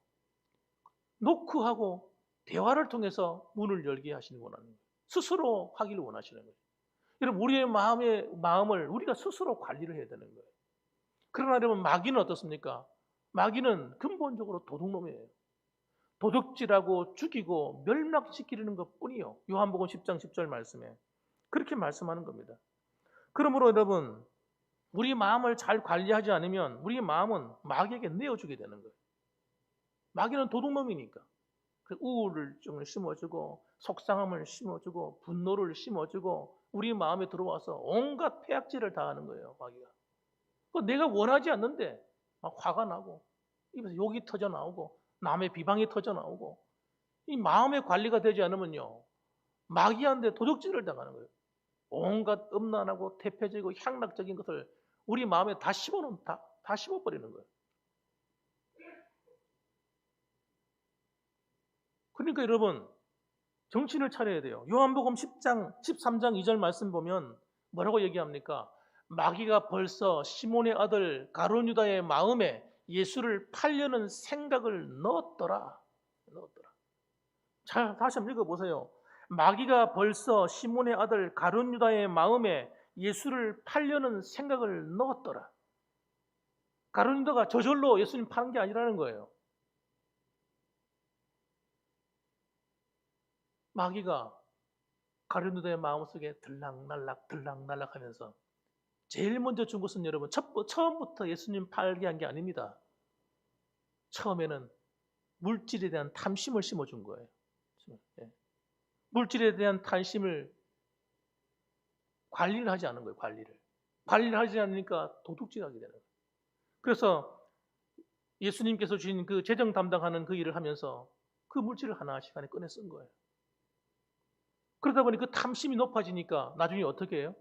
노크하고 대화를 통해서 문을 열게 하시는 거예요. 스스로 하기를 원하시는 거예요. 여러분 우리의 마음을 우리가 스스로 관리를 해야 되는 거예요. 그러나 여러분 마귀는 어떻습니까? 마귀는 근본적으로 도둑놈이에요. 도둑질하고 죽이고 멸망시키려는 것뿐이요. 요한복음 10장 10절 말씀에 그렇게 말씀하는 겁니다. 그러므로 여러분 우리 마음을 잘 관리하지 않으면 우리 마음은 마귀에게 내어주게 되는 거예요. 마귀는 도둑놈이니까 우울증을 심어주고 속상함을 심어주고 분노를 심어주고 우리 마음에 들어와서 온갖 폐악질을 다 하는 거예요. 마귀가. 내가 원하지 않는데 막 화가 나고 입에서 욕이 터져 나오고 남의 비방이 터져 나오고 이 마음의 관리가 되지 않으면요 마귀한테 도둑질을 당하는 거예요. 온갖 음란하고 태폐적이고 향락적인 것을 우리 마음에 다 심어버리는 거예요. 그러니까 여러분 정신을 차려야 돼요. 요한복음 10장 13장 2절 말씀 보면 뭐라고 얘기합니까? 마귀가 벌써 시몬의 아들 가룟 유다의 마음에 예수를 팔려는 생각을 넣었더라. 자, 다시 한번 읽어보세요. 마귀가 벌써 시몬의 아들 가룟 유다의 마음에 예수를 팔려는 생각을 넣었더라. 가룟 유다가 저절로 예수님 파는 게 아니라는 거예요. 마귀가 가룟 유다의 마음속에 들락날락 하면서 제일 먼저 준 것은 여러분 처음부터 예수님 팔게 한 게 아닙니다. 처음에는 물질에 대한 탐심을 심어준 거예요. 물질에 대한 탐심을 관리를 하지 않은 거예요. 관리를 하지 않으니까 도둑질하게 되는 거예요. 그래서 예수님께서 주신 그 재정 담당하는 그 일을 하면서 그 물질을 하나씩 안에 꺼내 쓴 거예요. 그러다 보니 그 탐심이 높아지니까 나중에 어떻게 해요?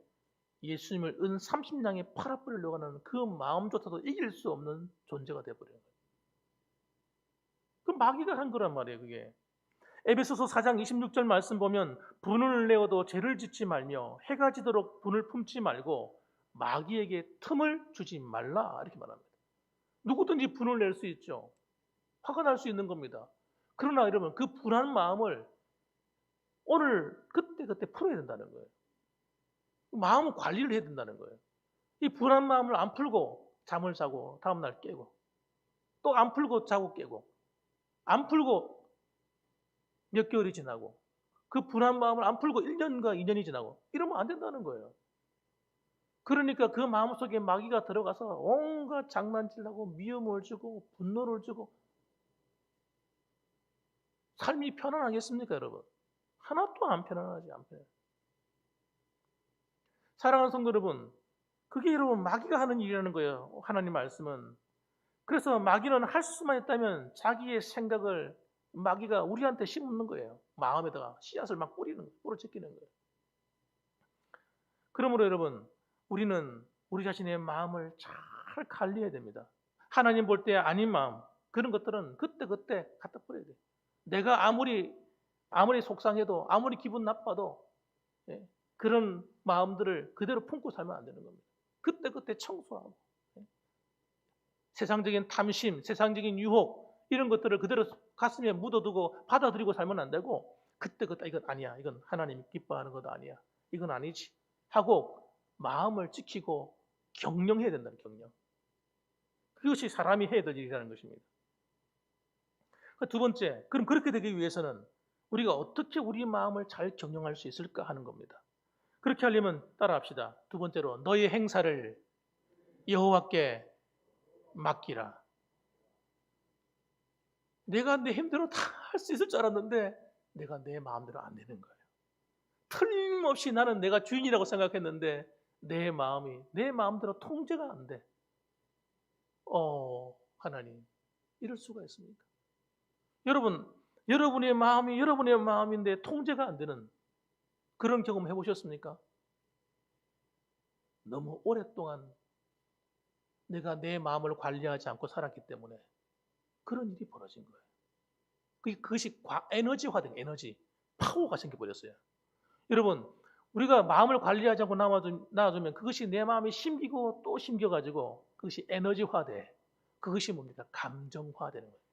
예수님을 은 30냥에 팔아버리려고 하는 그 마음조차도 이길 수 없는 존재가 되어버려요. 그 마귀가 한 거란 말이에요. 그게 에베소서 4장 26절 말씀 보면 분을 내어도 죄를 짓지 말며 해가 지도록 분을 품지 말고 마귀에게 틈을 주지 말라 이렇게 말합니다. 누구든지 분을 낼 수 있죠. 화가 날 수 있는 겁니다. 그러나 여러분 그 분한 마음을 오늘 그때 풀어야 된다는 거예요. 마음을 관리를 해야 된다는 거예요. 이 불안 마음을 안 풀고 잠을 자고 다음날 깨고 또 안 풀고 자고 깨고 안 풀고 몇 개월이 지나고 그 불안 마음을 안 풀고 1년과 2년이 지나고 이러면 안 된다는 거예요. 그러니까 그 마음속에 마귀가 들어가서 온갖 장난질하고 미움을 주고 분노를 주고 삶이 편안하겠습니까, 여러분? 하나도 안 편안하지, 안 편해. 사랑하는 성도 여러분, 그게 여러분 마귀가 하는 일이라는 거예요. 하나님 말씀은. 그래서 마귀는 할 수만 있다면 자기의 생각을 마귀가 우리한테 심는 거예요. 마음에다가 씨앗을 막 뿌려제끼는 거예요. 그러므로 여러분, 우리는 우리 자신의 마음을 잘 관리해야 됩니다. 하나님 볼 때 아닌 마음, 그런 것들은 그때그때 갖다 버려야 돼요. 내가 아무리 속상해도, 아무리 기분 나빠도 그런 마음들을 그대로 품고 살면 안 되는 겁니다. 그때그때 청소하고 세상적인 탐심, 세상적인 유혹 이런 것들을 그대로 가슴에 묻어두고 받아들이고 살면 안 되고 그때그때 이건 아니야, 이건 하나님이 기뻐하는 것 아니야, 이건 아니지 하고 마음을 지키고 경영해야 된다는 경영. 그것이 사람이 해야 될 일이라는 것입니다. 두 번째, 그럼 그렇게 되기 위해서는 우리가 어떻게 우리 마음을 잘 경영할 수 있을까 하는 겁니다. 그렇게 하려면 따라합시다. 두 번째로 너의 행사를 여호와께 맡기라. 내가 내 힘대로 다 할 수 있을 줄 알았는데 내가 내 마음대로 안 되는 거예요. 틀림없이 나는 내가 주인이라고 생각했는데 내 마음이 내 마음대로 통제가 안 돼. 하나님, 이럴 수가 있습니까? 여러분, 여러분의 마음이 여러분의 마음인데 통제가 안 되는 그런 경험 해보셨습니까? 너무 오랫동안 내가 내 마음을 관리하지 않고 살았기 때문에 그런 일이 벌어진 거예요. 그것이 에너지화된 에너지, 파워가 생겨버렸어요. 여러분, 우리가 마음을 관리하지 않고 놔두면 그것이 내 마음에 심기고 또 심겨가지고 그것이 에너지화돼. 그것이 뭡니까? 감정화되는 거예요.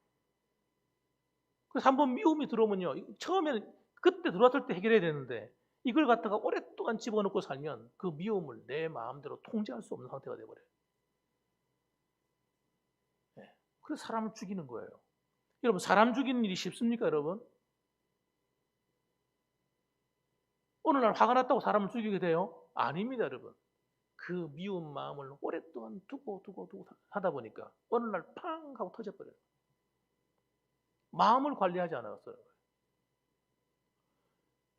그래서 한번 미움이 들어오면요, 처음에는 그때 들어왔을 때 해결해야 되는데 이걸 갖다가 오랫동안 집어넣고 살면 그 미움을 내 마음대로 통제할 수 없는 상태가 돼버려요. 그래서 사람을 죽이는 거예요. 여러분, 사람 죽이는 일이 쉽습니까, 여러분? 어느 날 화가 났다고 사람을 죽이게 돼요? 아닙니다, 여러분. 그 미운 마음을 오랫동안 두고 하다 보니까 어느 날 팡 하고 터져버려요. 마음을 관리하지 않았어요.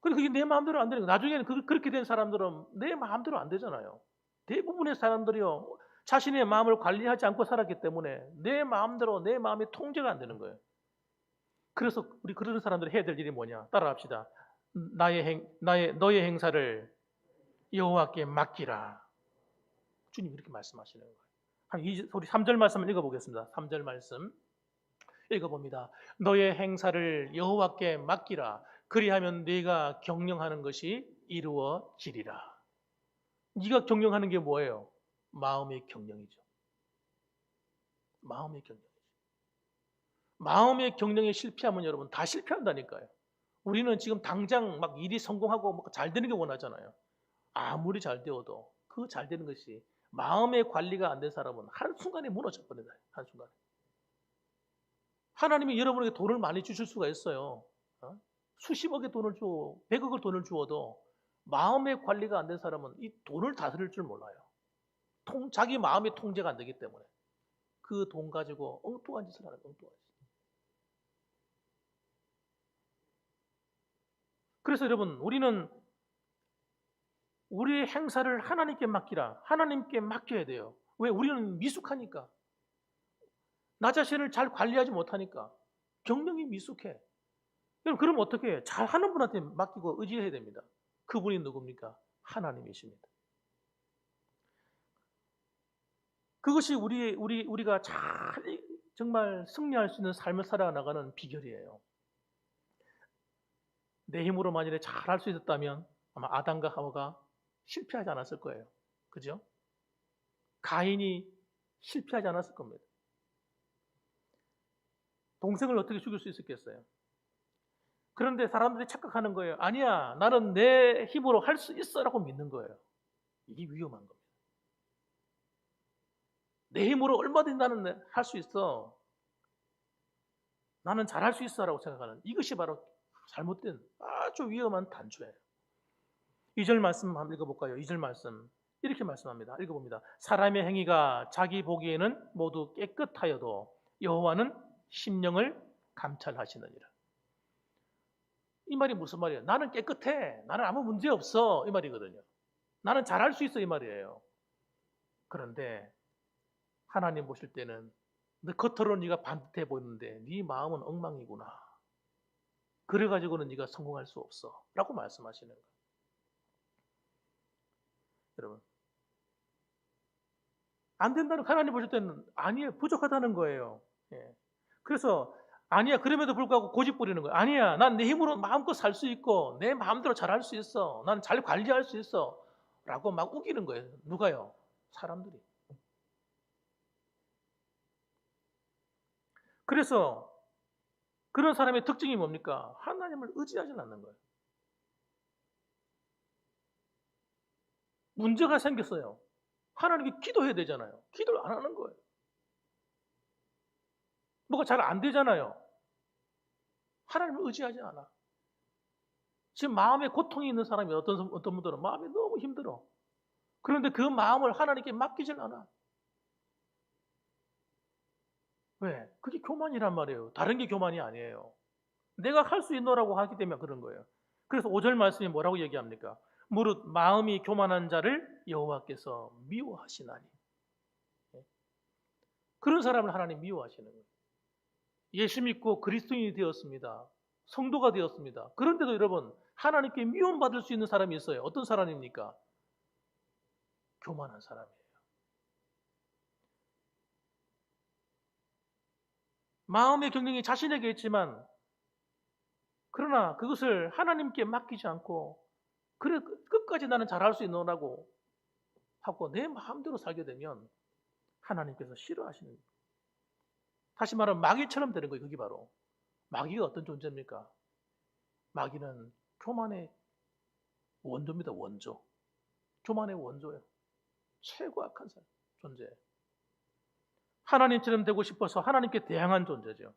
근데 그게 내 마음대로 안 되는 거예요. 나중에는 그렇게 된 사람들은 내 마음대로 안 되잖아요. 대부분의 사람들이요, 자신의 마음을 관리하지 않고 살았기 때문에 내 마음대로 내 마음이 통제가 안 되는 거예요. 그래서 우리 그런 사람들이 해야 될 일이 뭐냐? 따라합시다. 너의 행사를 여호와께 맡기라. 주님 이렇게 말씀하시는 거예요. 우리 3절 말씀을 읽어보겠습니다. 3절 말씀 읽어봅니다. 너의 행사를 여호와께 맡기라. 그리하면 네가 경영하는 것이 이루어지리라. 네가 경영하는 게 뭐예요? 마음의 경영이죠. 마음의 경영이죠. 마음의 경영에 실패하면 여러분 다 실패한다니까요. 우리는 지금 당장 막 일이 성공하고 막 잘 되는 게 원하잖아요. 아무리 잘 되어도 그 잘 되는 것이 마음의 관리가 안 된 사람은 한순간에 무너져 버린다. 한순간에. 하나님이 여러분에게 돈을 많이 주실 수가 있어요. 수십억의 돈을 줘, 100억을 돈을 주어도 마음의 관리가 안 된 사람은 이 돈을 다스릴 줄 몰라요. 자기 마음의 통제가 안 되기 때문에 그 돈 가지고 엉뚱한 짓을 하는 엉뚱한 짓. 그래서 여러분, 우리는 우리의 행사를 하나님께 맡기라. 하나님께 맡겨야 돼요. 왜? 우리는 미숙하니까. 나 자신을 잘 관리하지 못하니까. 경영이 미숙해. 여러분, 그럼 어떻게 해요? 잘하는 분한테 맡기고 의지해야 됩니다. 그분이 누굽니까? 하나님이십니다. 그것이 우리가 정말 승리할 수 있는 삶을 살아나가는 비결이에요. 내 힘으로 만일에 잘할 수 있었다면 아마 아담과 하와가 실패하지 않았을 거예요. 그죠? 가인이 실패하지 않았을 겁니다. 동생을 어떻게 죽일 수 있었겠어요? 그런데 사람들이 착각하는 거예요. 아니야, 나는 내 힘으로 할 수 있어라고 믿는 거예요. 이게 위험한 겁니다. 내 힘으로 얼마든지 나는 할 수 있어. 나는 잘할 수 있어라고 생각하는 이것이 바로 잘못된 아주 위험한 단초예요. 2절 말씀 한번 읽어볼까요? 2절 말씀 이렇게 말씀합니다. 읽어봅니다. 사람의 행위가 자기 보기에는 모두 깨끗하여도 여호와는 심령을 감찰하시느니라. 이 말이 무슨 말이에요? 나는 깨끗해. 나는 아무 문제 없어. 이 말이거든요. 나는 잘할 수 있어. 이 말이에요. 그런데 하나님 보실 때는 너 겉으로는 네가 반듯해 보이는데 네 마음은 엉망이구나. 그래가지고는 네가 성공할 수 없어. 라고 말씀하시는 거예요. 여러분, 안 된다는 하나님 보실 때는 아니에요. 부족하다는 거예요. 예. 그래서 아니야. 그럼에도 불구하고 고집 부리는 거예요. 아니야. 난 내 힘으로 마음껏 살 수 있고 내 마음대로 잘할 수 있어. 난 잘 관리할 수 있어. 라고 막 우기는 거예요. 누가요? 사람들이. 그래서 그런 사람의 특징이 뭡니까? 하나님을 의지하지 않는 거예요. 문제가 생겼어요. 하나님께 기도해야 되잖아요. 기도를 안 하는 거예요. 뭐가 잘 안 되잖아요. 하나님을 의지하지 않아. 지금 마음에 고통이 있는 사람이 어떤 분들은 마음이 너무 힘들어. 그런데 그 마음을 하나님께 맡기질 않아. 왜? 그게 교만이란 말이에요. 다른 게 교만이 아니에요. 내가 할 수 있노라고 하기 때문에 그런 거예요. 그래서 5절 말씀이 뭐라고 얘기합니까? 무릇 마음이 교만한 자를 여호와께서 미워하시나니. 그런 사람을 하나님 미워하시는 거예요. 예수 믿고 그리스도인이 되었습니다. 성도가 되었습니다. 그런데도 여러분 하나님께 미움받을 수 있는 사람이 있어요. 어떤 사람입니까? 교만한 사람이에요. 마음의 경영이 자신에게 있지만 그러나 그것을 하나님께 맡기지 않고 그래 끝까지 나는 잘할 수 있노라고 하고 내 마음대로 살게 되면 하나님께서 싫어하시는 거예요. 다시 말하면 마귀처럼 되는 거예요. 그게 바로 마귀가 어떤 존재입니까? 마귀는 교만의 원조입니다. 원조. 교만의 원조예요. 최고 악한 존재. 하나님처럼 되고 싶어서 하나님께 대항한 존재죠.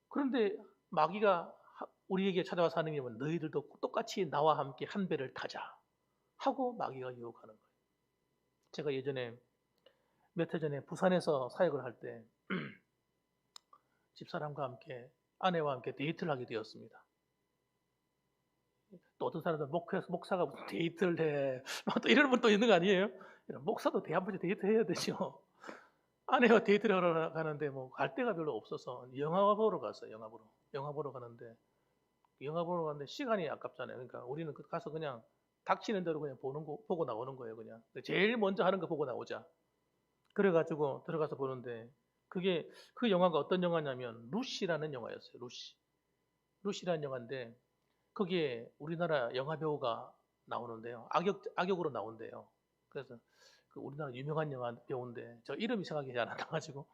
그런데 마귀가 우리에게 찾아와서 하는 게 뭐냐면 너희들도 똑같이 나와 함께 한 배를 타자 하고 마귀가 유혹하는 거예요. 제가 예전에 몇 해 전에 부산에서 사역을 할 때 집사람과 함께 아내와 함께 데이트를 하게 되었습니다. 또 어떤 사람들은 목사가 무슨 데이트를 해. 또 이런 분 또 있는 거 아니에요? 목사도 한 번씩 데이트 해야 되죠. 아내와 데이트를 하러 가는데 뭐 갈 데가 별로 없어서 영화 보러 갔어요. 영화 보러 가는데 시간이 아깝잖아요. 그러니까 우리는 가서 그냥 닥치는 대로 그냥 보고 나오는 거예요. 그냥 제일 먼저 하는 거 보고 나오자. 그래가지고 들어가서 보는데 그 영화가 어떤 영화냐면 루시라는 영화였어요. 루시라는 영화인데 거기에 우리나라 영화 배우가 나오는데요. 악역으로 나온대요. 그래서 그 우리나라 유명한 영화 배우인데 저 이름이 생각이 잘 안 나가지고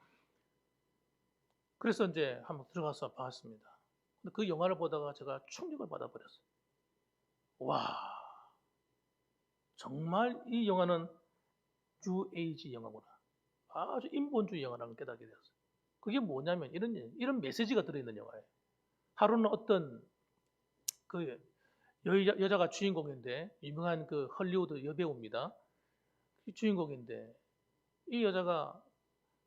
그래서 이제 한번 들어가서 봤습니다. 근데 그 영화를 보다가 제가 충격을 받아버렸어요. 와, 정말 이 영화는 뉴 에이지 영화구나. 아주 인본주의 영화라는 걸 깨닫게 되었어요. 그게 뭐냐면 이런 메시지가 들어있는 영화예요. 하루는 어떤 그 여자가 주인공인데 유명한 그 헐리우드 여배우입니다. 주인공인데 이 여자가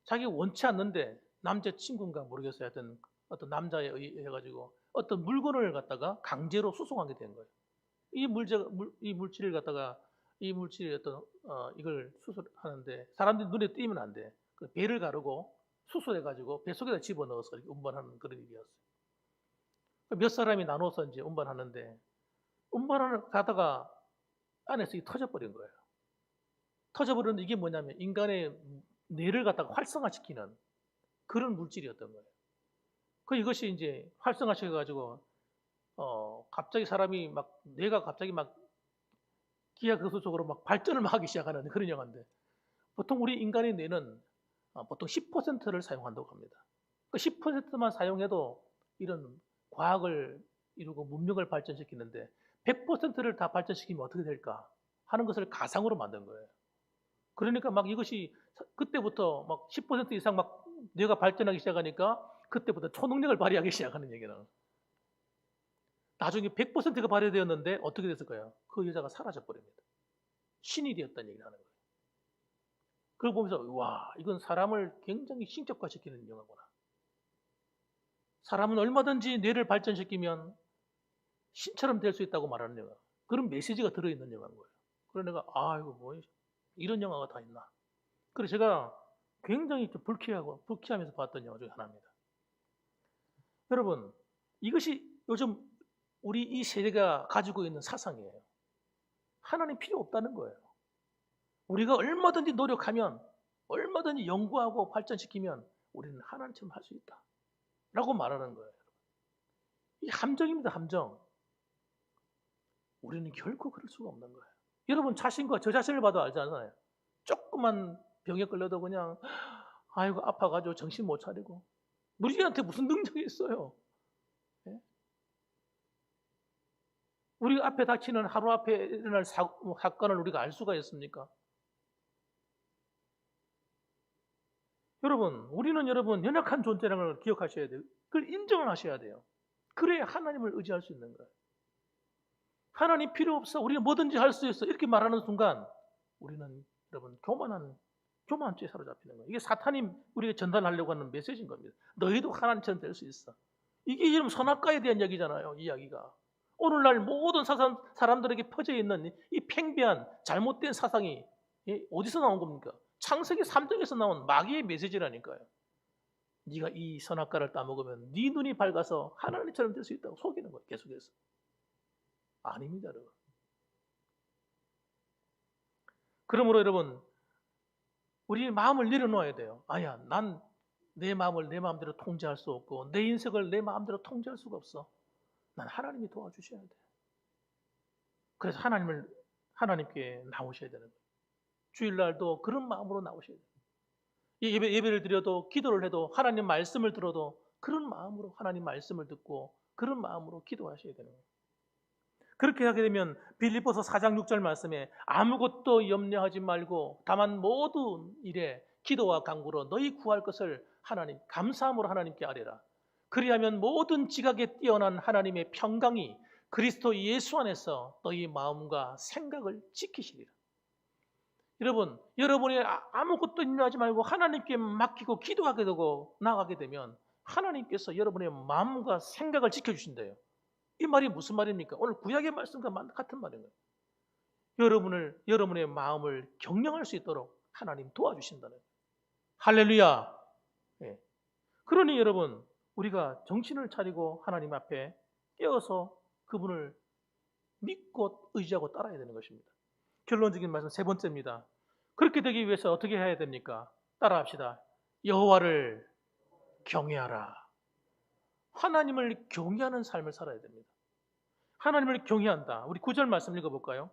자기가 원치 않는데 남자친구인가 모르겠어요. 하여튼 어떤 남자에 의해 가지고 어떤 물건을 갖다가 강제로 수송하게 된 거예요. 이 물질을 갖다가 이 물질이 어떤 이걸 수술하는데 사람들이 눈에 띄면 안 돼. 그 배를 가르고 수술해 가지고 배 속에다 집어넣어서 이렇게 운반하는 그런 일이었어요. 몇 사람이 나눠서 이제 운반하는데 운반을 가다가 안에서 이 터져버린 거예요. 터져버렸는데 이게 뭐냐면 인간의 뇌를 갖다가 활성화시키는 그런 물질이었던 거예요. 이것이 이제 활성화시켜가지고 갑자기 사람이 막 뇌가 갑자기 막 기하급수적으로 막 발전을 막 하기 시작하는 그런 영화인데 보통 우리 인간의 뇌는 보통 10%를 사용한다고 합니다. 그 10%만 사용해도 이런 과학을 이루고 문명을 발전시키는데 100%를 다 발전시키면 어떻게 될까 하는 것을 가상으로 만든 거예요. 그러니까 막 이것이 그때부터 막 10% 이상 막 뇌가 발전하기 시작하니까 그때부터 초능력을 발휘하기 시작하는 얘기는. 나중에 100%가 발휘되었는데 어떻게 됐을까요? 그 여자가 사라져 버립니다. 신이 되었다는 얘기를 하는 거예요. 그걸 보면서 와, 이건 사람을 굉장히 신격화시키는 영화구나. 사람은 얼마든지 뇌를 발전시키면 신처럼 될 수 있다고 말하는 영화. 그런 메시지가 들어있는 영화인 거예요. 그래서 내가 이거 뭐 이런 영화가 다 있나. 그래서 제가 굉장히 좀 불쾌하면서 봤던 영화 중에 하나입니다. 여러분, 이것이 요즘 우리 이 세대가 가지고 있는 사상이에요. 하나님 필요 없다는 거예요. 우리가 얼마든지 노력하면, 얼마든지 연구하고 발전시키면 우리는 하나님처럼 할 수 있다 라고 말하는 거예요. 이 함정입니다. 함정. 우리는 결코 그럴 수가 없는 거예요. 여러분, 저 자신을 봐도 알잖아요. 조그만 병에 걸려도 그냥 아이고 아파가지고 정신 못 차리고, 우리한테 무슨 능력이 있어요? 예? 우리 앞에 닥치는 하루 앞에 일어날 사건을 우리가 알 수가 있습니까? 우리는 연약한 존재라는 걸 기억하셔야 돼요. 그걸 인정을 하셔야 돼요. 그래야 하나님을 의지할 수 있는 거예요. 하나님 필요 없어. 우리는 뭐든지 할 수 있어. 이렇게 말하는 순간 우리는 교만한 죄에 사로잡히는 거예요. 이게 사탄이 우리에게 전달하려고 하는 메시지인 겁니다. 너희도 하나님처럼 될 수 있어. 이게 여러분 선악과에 대한 얘기잖아요. 이 이야기가. 오늘날 모든 사람들에게 퍼져 있는 이 팽배한 잘못된 사상이 어디서 나온 겁니까? 창세기 3장에서 나온 마귀의 메시지라니까요. 네가 이 선악과를 따먹으면 네 눈이 밝아서 하나님처럼 될 수 있다고 속이는 거예요. 계속해서. 아닙니다, 여러분. 그러므로 여러분, 우리 마음을 내려놓아야 돼요. 난 내 마음을 내 마음대로 통제할 수 없고 내 인생을 내 마음대로 통제할 수가 없어. 난 하나님이 도와주셔야 돼. 그래서 하나님께 나오셔야 되는 거예요. 주일날도 그런 마음으로 나오셔야 돼요. 예배를 드려도 기도를 해도 하나님 말씀을 들어도 그런 마음으로 하나님 말씀을 듣고 그런 마음으로 기도하셔야 되는 거예요. 그렇게 하게 되면 빌립보서 4장 6절 말씀에 아무것도 염려하지 말고 다만 모든 일에 기도와 간구로 너희 구할 것을 감사함으로 하나님께 아뢰라. 그리하면 모든 지각에 뛰어난 하나님의 평강이 그리스도 예수 안에서 너희 마음과 생각을 지키시리라. 여러분, 여러분이 아무것도 염려하지 말고 하나님께 맡기고 기도하게 되고 나가게 되면 하나님께서 여러분의 마음과 생각을 지켜주신대요. 이 말이 무슨 말입니까? 오늘 구약의 말씀과 같은 말인 거예요. 여러분의 마음을 경영할 수 있도록 하나님 도와주신다는 거예요. 할렐루야. 예. 그러니 여러분, 우리가 정신을 차리고 하나님 앞에 깨어서 그분을 믿고 의지하고 따라야 되는 것입니다. 결론적인 말씀 세 번째입니다. 그렇게 되기 위해서 어떻게 해야 됩니까? 따라합시다. 여호와를 경외하라. 하나님을 경외하는 삶을 살아야 됩니다. 하나님을 경외한다. 우리 9절 말씀 읽어볼까요?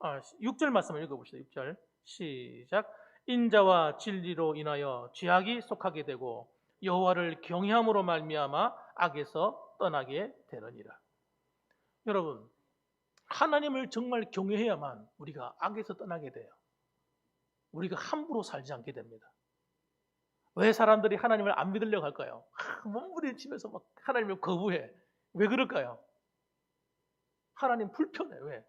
6절 말씀을 읽어봅시다. 6절 시작. 인자와 진리로 인하여 죄악이 속하게 되고 여호와를 경외함으로 말미암아 악에서 떠나게 되느니라. 여러분, 하나님을 정말 경외해야만 우리가 악에서 떠나게 돼요. 우리가 함부로 살지 않게 됩니다. 왜 사람들이 하나님을 안 믿으려고 할까요? 몸부림치면서 막 하나님을 거부해. 왜 그럴까요? 하나님 불편해. 왜?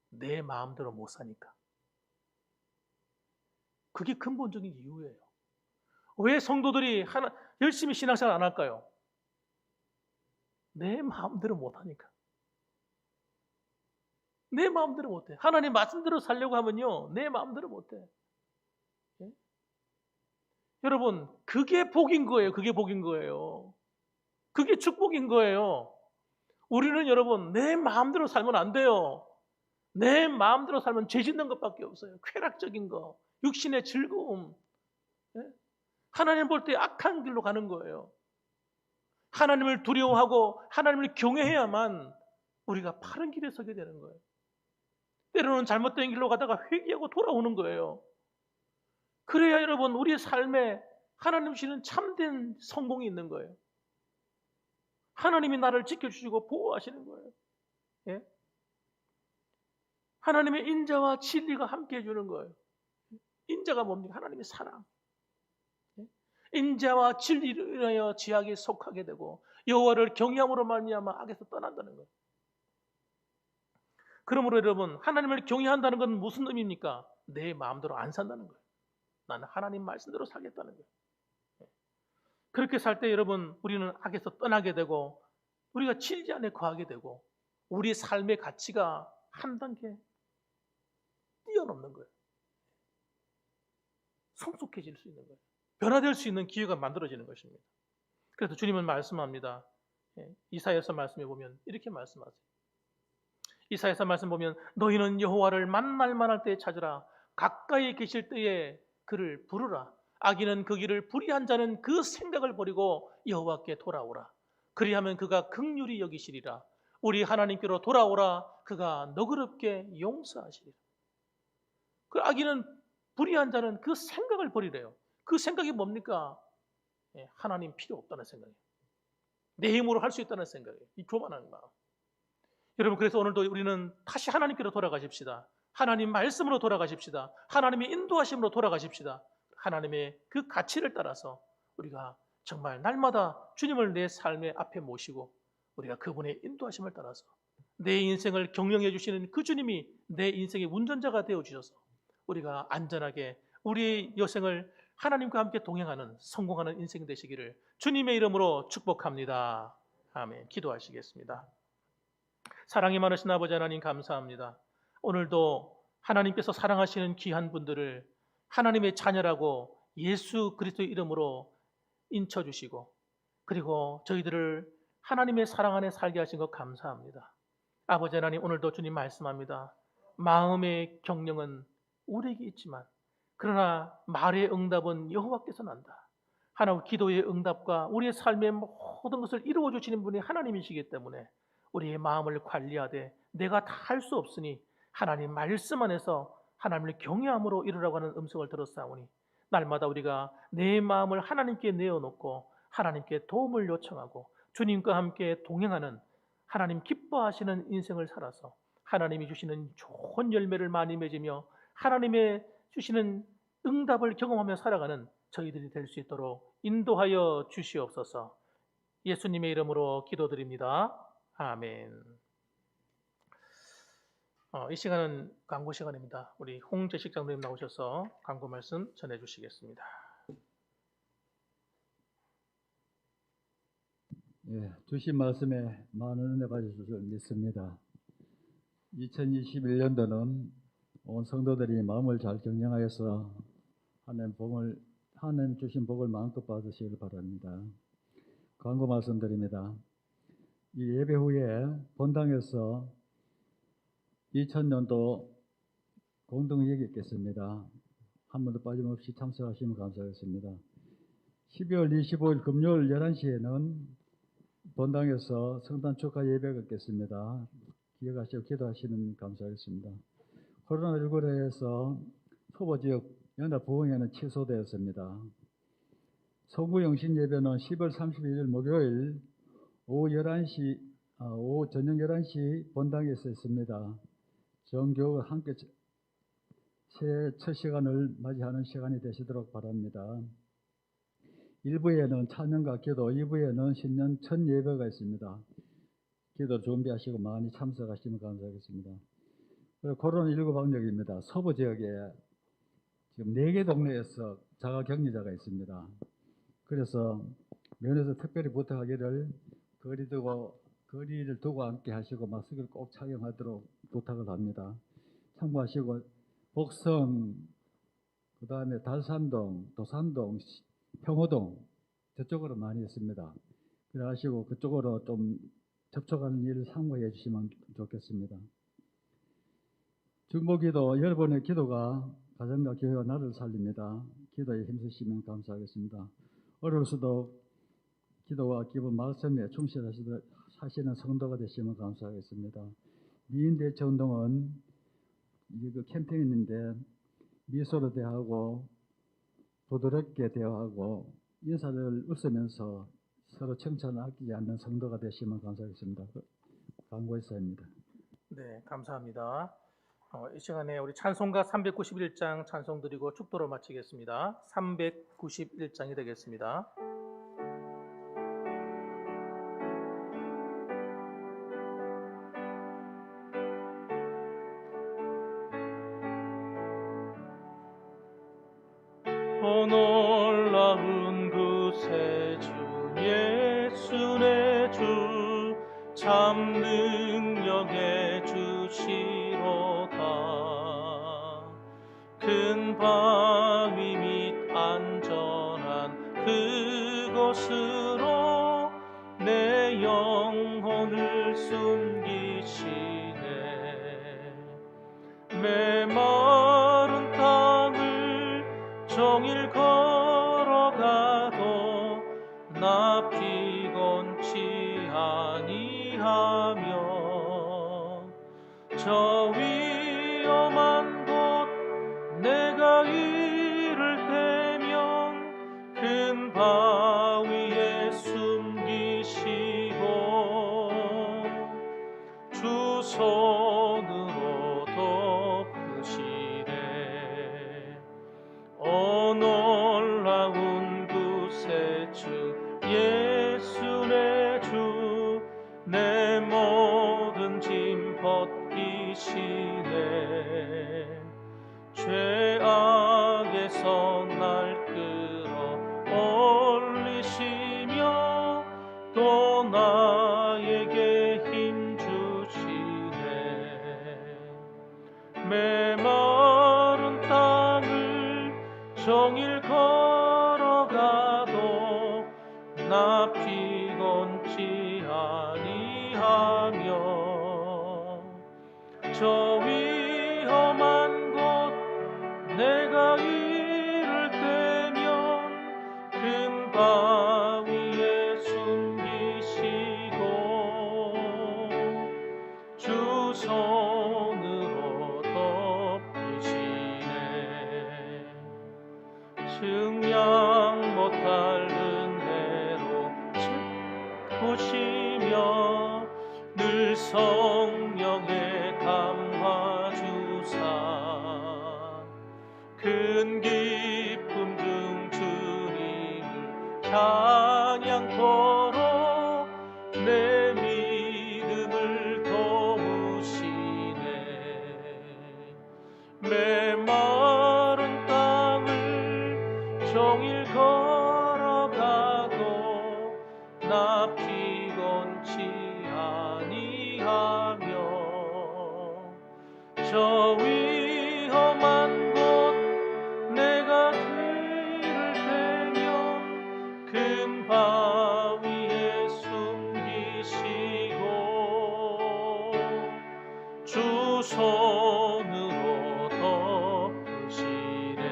내 마음대로 못 사니까. 그게 근본적인 이유예요. 왜 성도들이 열심히 신앙생활 안 할까요? 내 마음대로 못 하니까. 내 마음대로 못 해. 하나님 말씀대로 살려고 하면요, 내 마음대로 못 해. 예? 여러분, 그게 복인 거예요. 그게 복인 거예요. 그게 축복인 거예요. 우리는 여러분, 내 마음대로 살면 안 돼요. 내 마음대로 살면 죄 짓는 것밖에 없어요. 쾌락적인 거, 육신의 즐거움. 예? 하나님 볼 때 악한 길로 가는 거예요. 하나님을 두려워하고 하나님을 경외해야만 우리가 바른 길에 서게 되는 거예요. 때로는 잘못된 길로 가다가 회개하고 돌아오는 거예요. 그래야 여러분, 우리의 삶에 하나님 주시는 참된 성공이 있는 거예요. 하나님이 나를 지켜주시고 보호하시는 거예요. 예? 하나님의 인자와 진리가 함께 해주는 거예요. 인자가 뭡니까? 하나님의 사랑. 인자와 진리로 인하여 죄악에 속하게 되고 여호와를 경외함으로 말미암아 악에서 떠난다는 거예요. 그러므로 여러분, 하나님을 경외한다는 건 무슨 의미입니까? 내 마음대로 안 산다는 거예요. 나는 하나님 말씀대로 살겠다는 거예요. 그렇게 살 때 여러분, 우리는 악에서 떠나게 되고 우리가 진리 안에 거하게 되고 우리의 삶의 가치가 한 단계 뛰어넘는 거예요. 성숙해질 수 있는 거예요. 변화될 수 있는 기회가 만들어지는 것입니다. 그래서 주님은 말씀합니다. 이사야서 말씀해 보면 이렇게 말씀하세요. 이사야서 말씀 보면 너희는 여호와를 만날 만할 때에 찾으라. 가까이 계실 때에 그를 부르라. 악인은 그 길을 불의한 자는 그 생각을 버리고 여호와께 돌아오라. 그리하면 그가 긍휼히 여기시리라. 우리 하나님께로 돌아오라. 그가 너그럽게 용서하시리라. 그 악인은 불의한 자는 그 생각을 버리래요. 그 생각이 뭡니까? 하나님 필요 없다는 생각이에요. 내 힘으로 할 수 있다는 생각이에요. 이 교만한 마음. 여러분, 그래서 오늘도 우리는 다시 하나님께로 돌아가십시다. 하나님 말씀으로 돌아가십시다. 하나님의 인도하심으로 돌아가십시다. 하나님의 그 가치를 따라서 우리가 정말 날마다 주님을 내 삶의 앞에 모시고 우리가 그분의 인도하심을 따라서 내 인생을 경영해 주시는 그 주님이 내 인생의 운전자가 되어 주셔서 우리가 안전하게 우리의 여생을 하나님과 함께 동행하는 성공하는 인생 되시기를 주님의 이름으로 축복합니다. 아멘. 기도하시겠습니다. 사랑이 많으신 아버지 하나님 감사합니다. 오늘도 하나님께서 사랑하시는 귀한 분들을 하나님의 자녀라고 예수 그리스도의 이름으로 인쳐주시고 그리고 저희들을 하나님의 사랑 안에 살게 하신 것 감사합니다. 아버지 하나님, 오늘도 주님 말씀합니다. 마음의 경영은 우리에게 있지만 그러나 말의 응답은 여호와께서 난다. 하나님, 기도의 응답과 우리의 삶의 모든 것을 이루어 주시는 분이 하나님이시기 때문에 우리의 마음을 관리하되 내가 다 할 수 없으니 하나님 말씀 안에서 하나님을 경외함으로 이루라고 하는 음성을 들었사오니 날마다 우리가 내 마음을 하나님께 내어놓고 하나님께 도움을 요청하고 주님과 함께 동행하는 하나님 기뻐하시는 인생을 살아서 하나님이 주시는 좋은 열매를 많이 맺으며 하나님의 주시는 응답을 경험하며 살아가는 저희들이 될 수 있도록 인도하여 주시옵소서. 예수님의 이름으로 기도드립니다. 아멘. 이 시간은 광고 시간입니다. 우리 홍재식 장로님 나오셔서 광고 말씀 전해주시겠습니다. 예, 주신 말씀에 많은 은혜 받으실 줄 믿습니다. 2021년도는 온 성도들이 마음을 잘 경영하여서 하나님 주신 복을 마음껏 받으시길 바랍니다. 광고 말씀드립니다. 이 예배 후에 본당에서 2000년도 공동회의가 있겠습니다. 한 번도 빠짐없이 참석하시면 감사하겠습니다. 12월 25일 금요일 11시에는 본당에서 성탄 축하 예배가 있겠습니다. 기억하시고 기도하시면 감사하겠습니다. 코로나19로 해서 초보지역 연합 부흥회는 취소되었습니다. 성구영신 예배는 10월 31일 목요일 오후 저녁 11시 본당에서 있습니다. 정교가 함께 새해 첫 시간을 맞이하는 시간이 되시도록 바랍니다. 1부에는 찬양과 기도, 2부에는 신년 첫 예배가 있습니다. 기도 준비하시고 많이 참석하시면 감사하겠습니다. 코로나19 방역입니다. 서부 지역에 지금 4개 동네에서 자가격리자가 있습니다. 그래서 면에서 특별히 부탁하기를 거리를 두고 함께 하시고 마스크를 꼭 착용하도록 부탁을 합니다. 참고하시고 복성, 그 다음에 달산동, 도산동, 평호동 저쪽으로 많이 있습니다. 그래가지고 그쪽으로 좀 접촉하는 일을 참고해 주시면 좋겠습니다. 중보기도, 여러분의 기도가 가정과 교회와 나라를 살립니다. 기도에 힘쓰시면 감사하겠습니다. 어려울 수도 기도와 기본 말씀에 충실하시는 성도가 되시면 감사하겠습니다. 미인대체운동은 이거 캠페인인데 미소로 대하고 부드럽게 대화하고 인사를 웃으면서 서로 칭찬을 아끼지 않는 성도가 되시면 감사하겠습니다. 광고회사입니다. 네, 감사합니다. 이 시간에 우리 찬송가 391장 찬송 드리고 축도로 마치겠습니다. 391장이 되겠습니다. 오 놀라운 구세주 예수 내 주 참 능력의 주시로다. 큰 바위 밑 안전한 그곳으로 내 영혼을 숨기시네. 메마른 땅을 종일 걸어가도 나 피곤치 아니하며 저 위험한 곳 내가 이를 때면 큰 바위에 숨기시고 주 손으로 덮으시네. 오 놀라운 구세주 예수 내 주 내 모든 짐 벗기시네. 죄악에서 날 끌어 올리시며 또 나에게 힘 주시네. 메마른 땅을 종일 걸어가도 나 피곤치 아니하며 저 위험한 곳 내가 이를 때면 큰 바위에 숨기시고 주 손으로 덮으시네. 증량 못할 은혜로 보시며 늘 성령의 감화 주사 큰 기쁨 중 주님을 찬양토록 내 믿음을 도우시네. 메마른 땅을 종일 걸어가도 나 피곤치 아니하며 저 위험한 곳 내가 길을 대면 큰 바위에 숨기시고 주 손으로 덮으시네.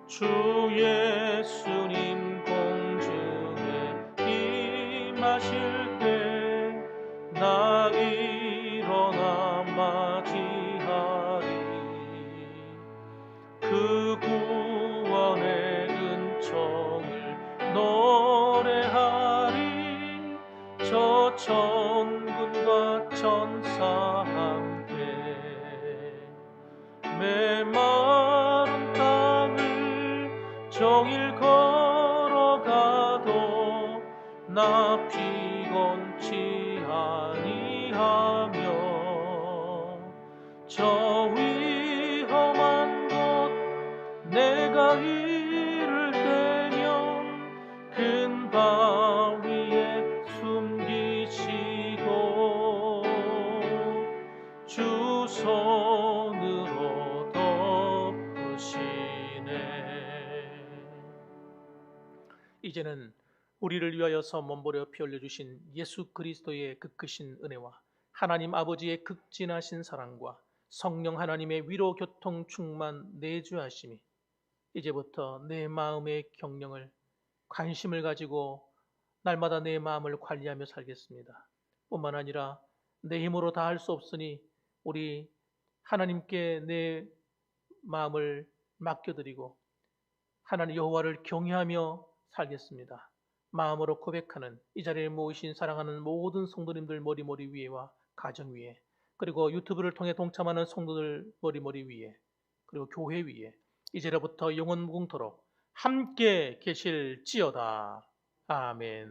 주 예수님 공중에 임하실 때 나 일어나 맞이하리. 그 구원의 은총을 노래하리. 저 천군과 천사 함께 메마른 땅을 종일 걸어가도 나 피곤치 아니하며 저 위험한 곳 내가 이를 때면 큰 바위에 숨기시고 주 손으로 덮으시네. 이제는 우리를 위하여서 몸버려 피 흘려 주신 예수 그리스도의 그 크신 은혜와 하나님 아버지의 극진하신 사랑과 성령 하나님의 위로 교통 충만 내주하심이 이제부터 내 마음의 경영을 관심을 가지고 날마다 내 마음을 관리하며 살겠습니다. 뿐만 아니라 내 힘으로 다 할 수 없으니 우리 하나님께 내 마음을 맡겨드리고 하나님 여호와를 경외하며 살겠습니다. 마음으로 고백하는 이 자리에 모이신 사랑하는 모든 성도님들 머리머리 위에와 가정 위에, 그리고 유튜브를 통해 동참하는 성도들 머리머리 위에, 그리고 교회 위에 이제로부터 영원 무궁토록 함께 계실지어다. 아멘.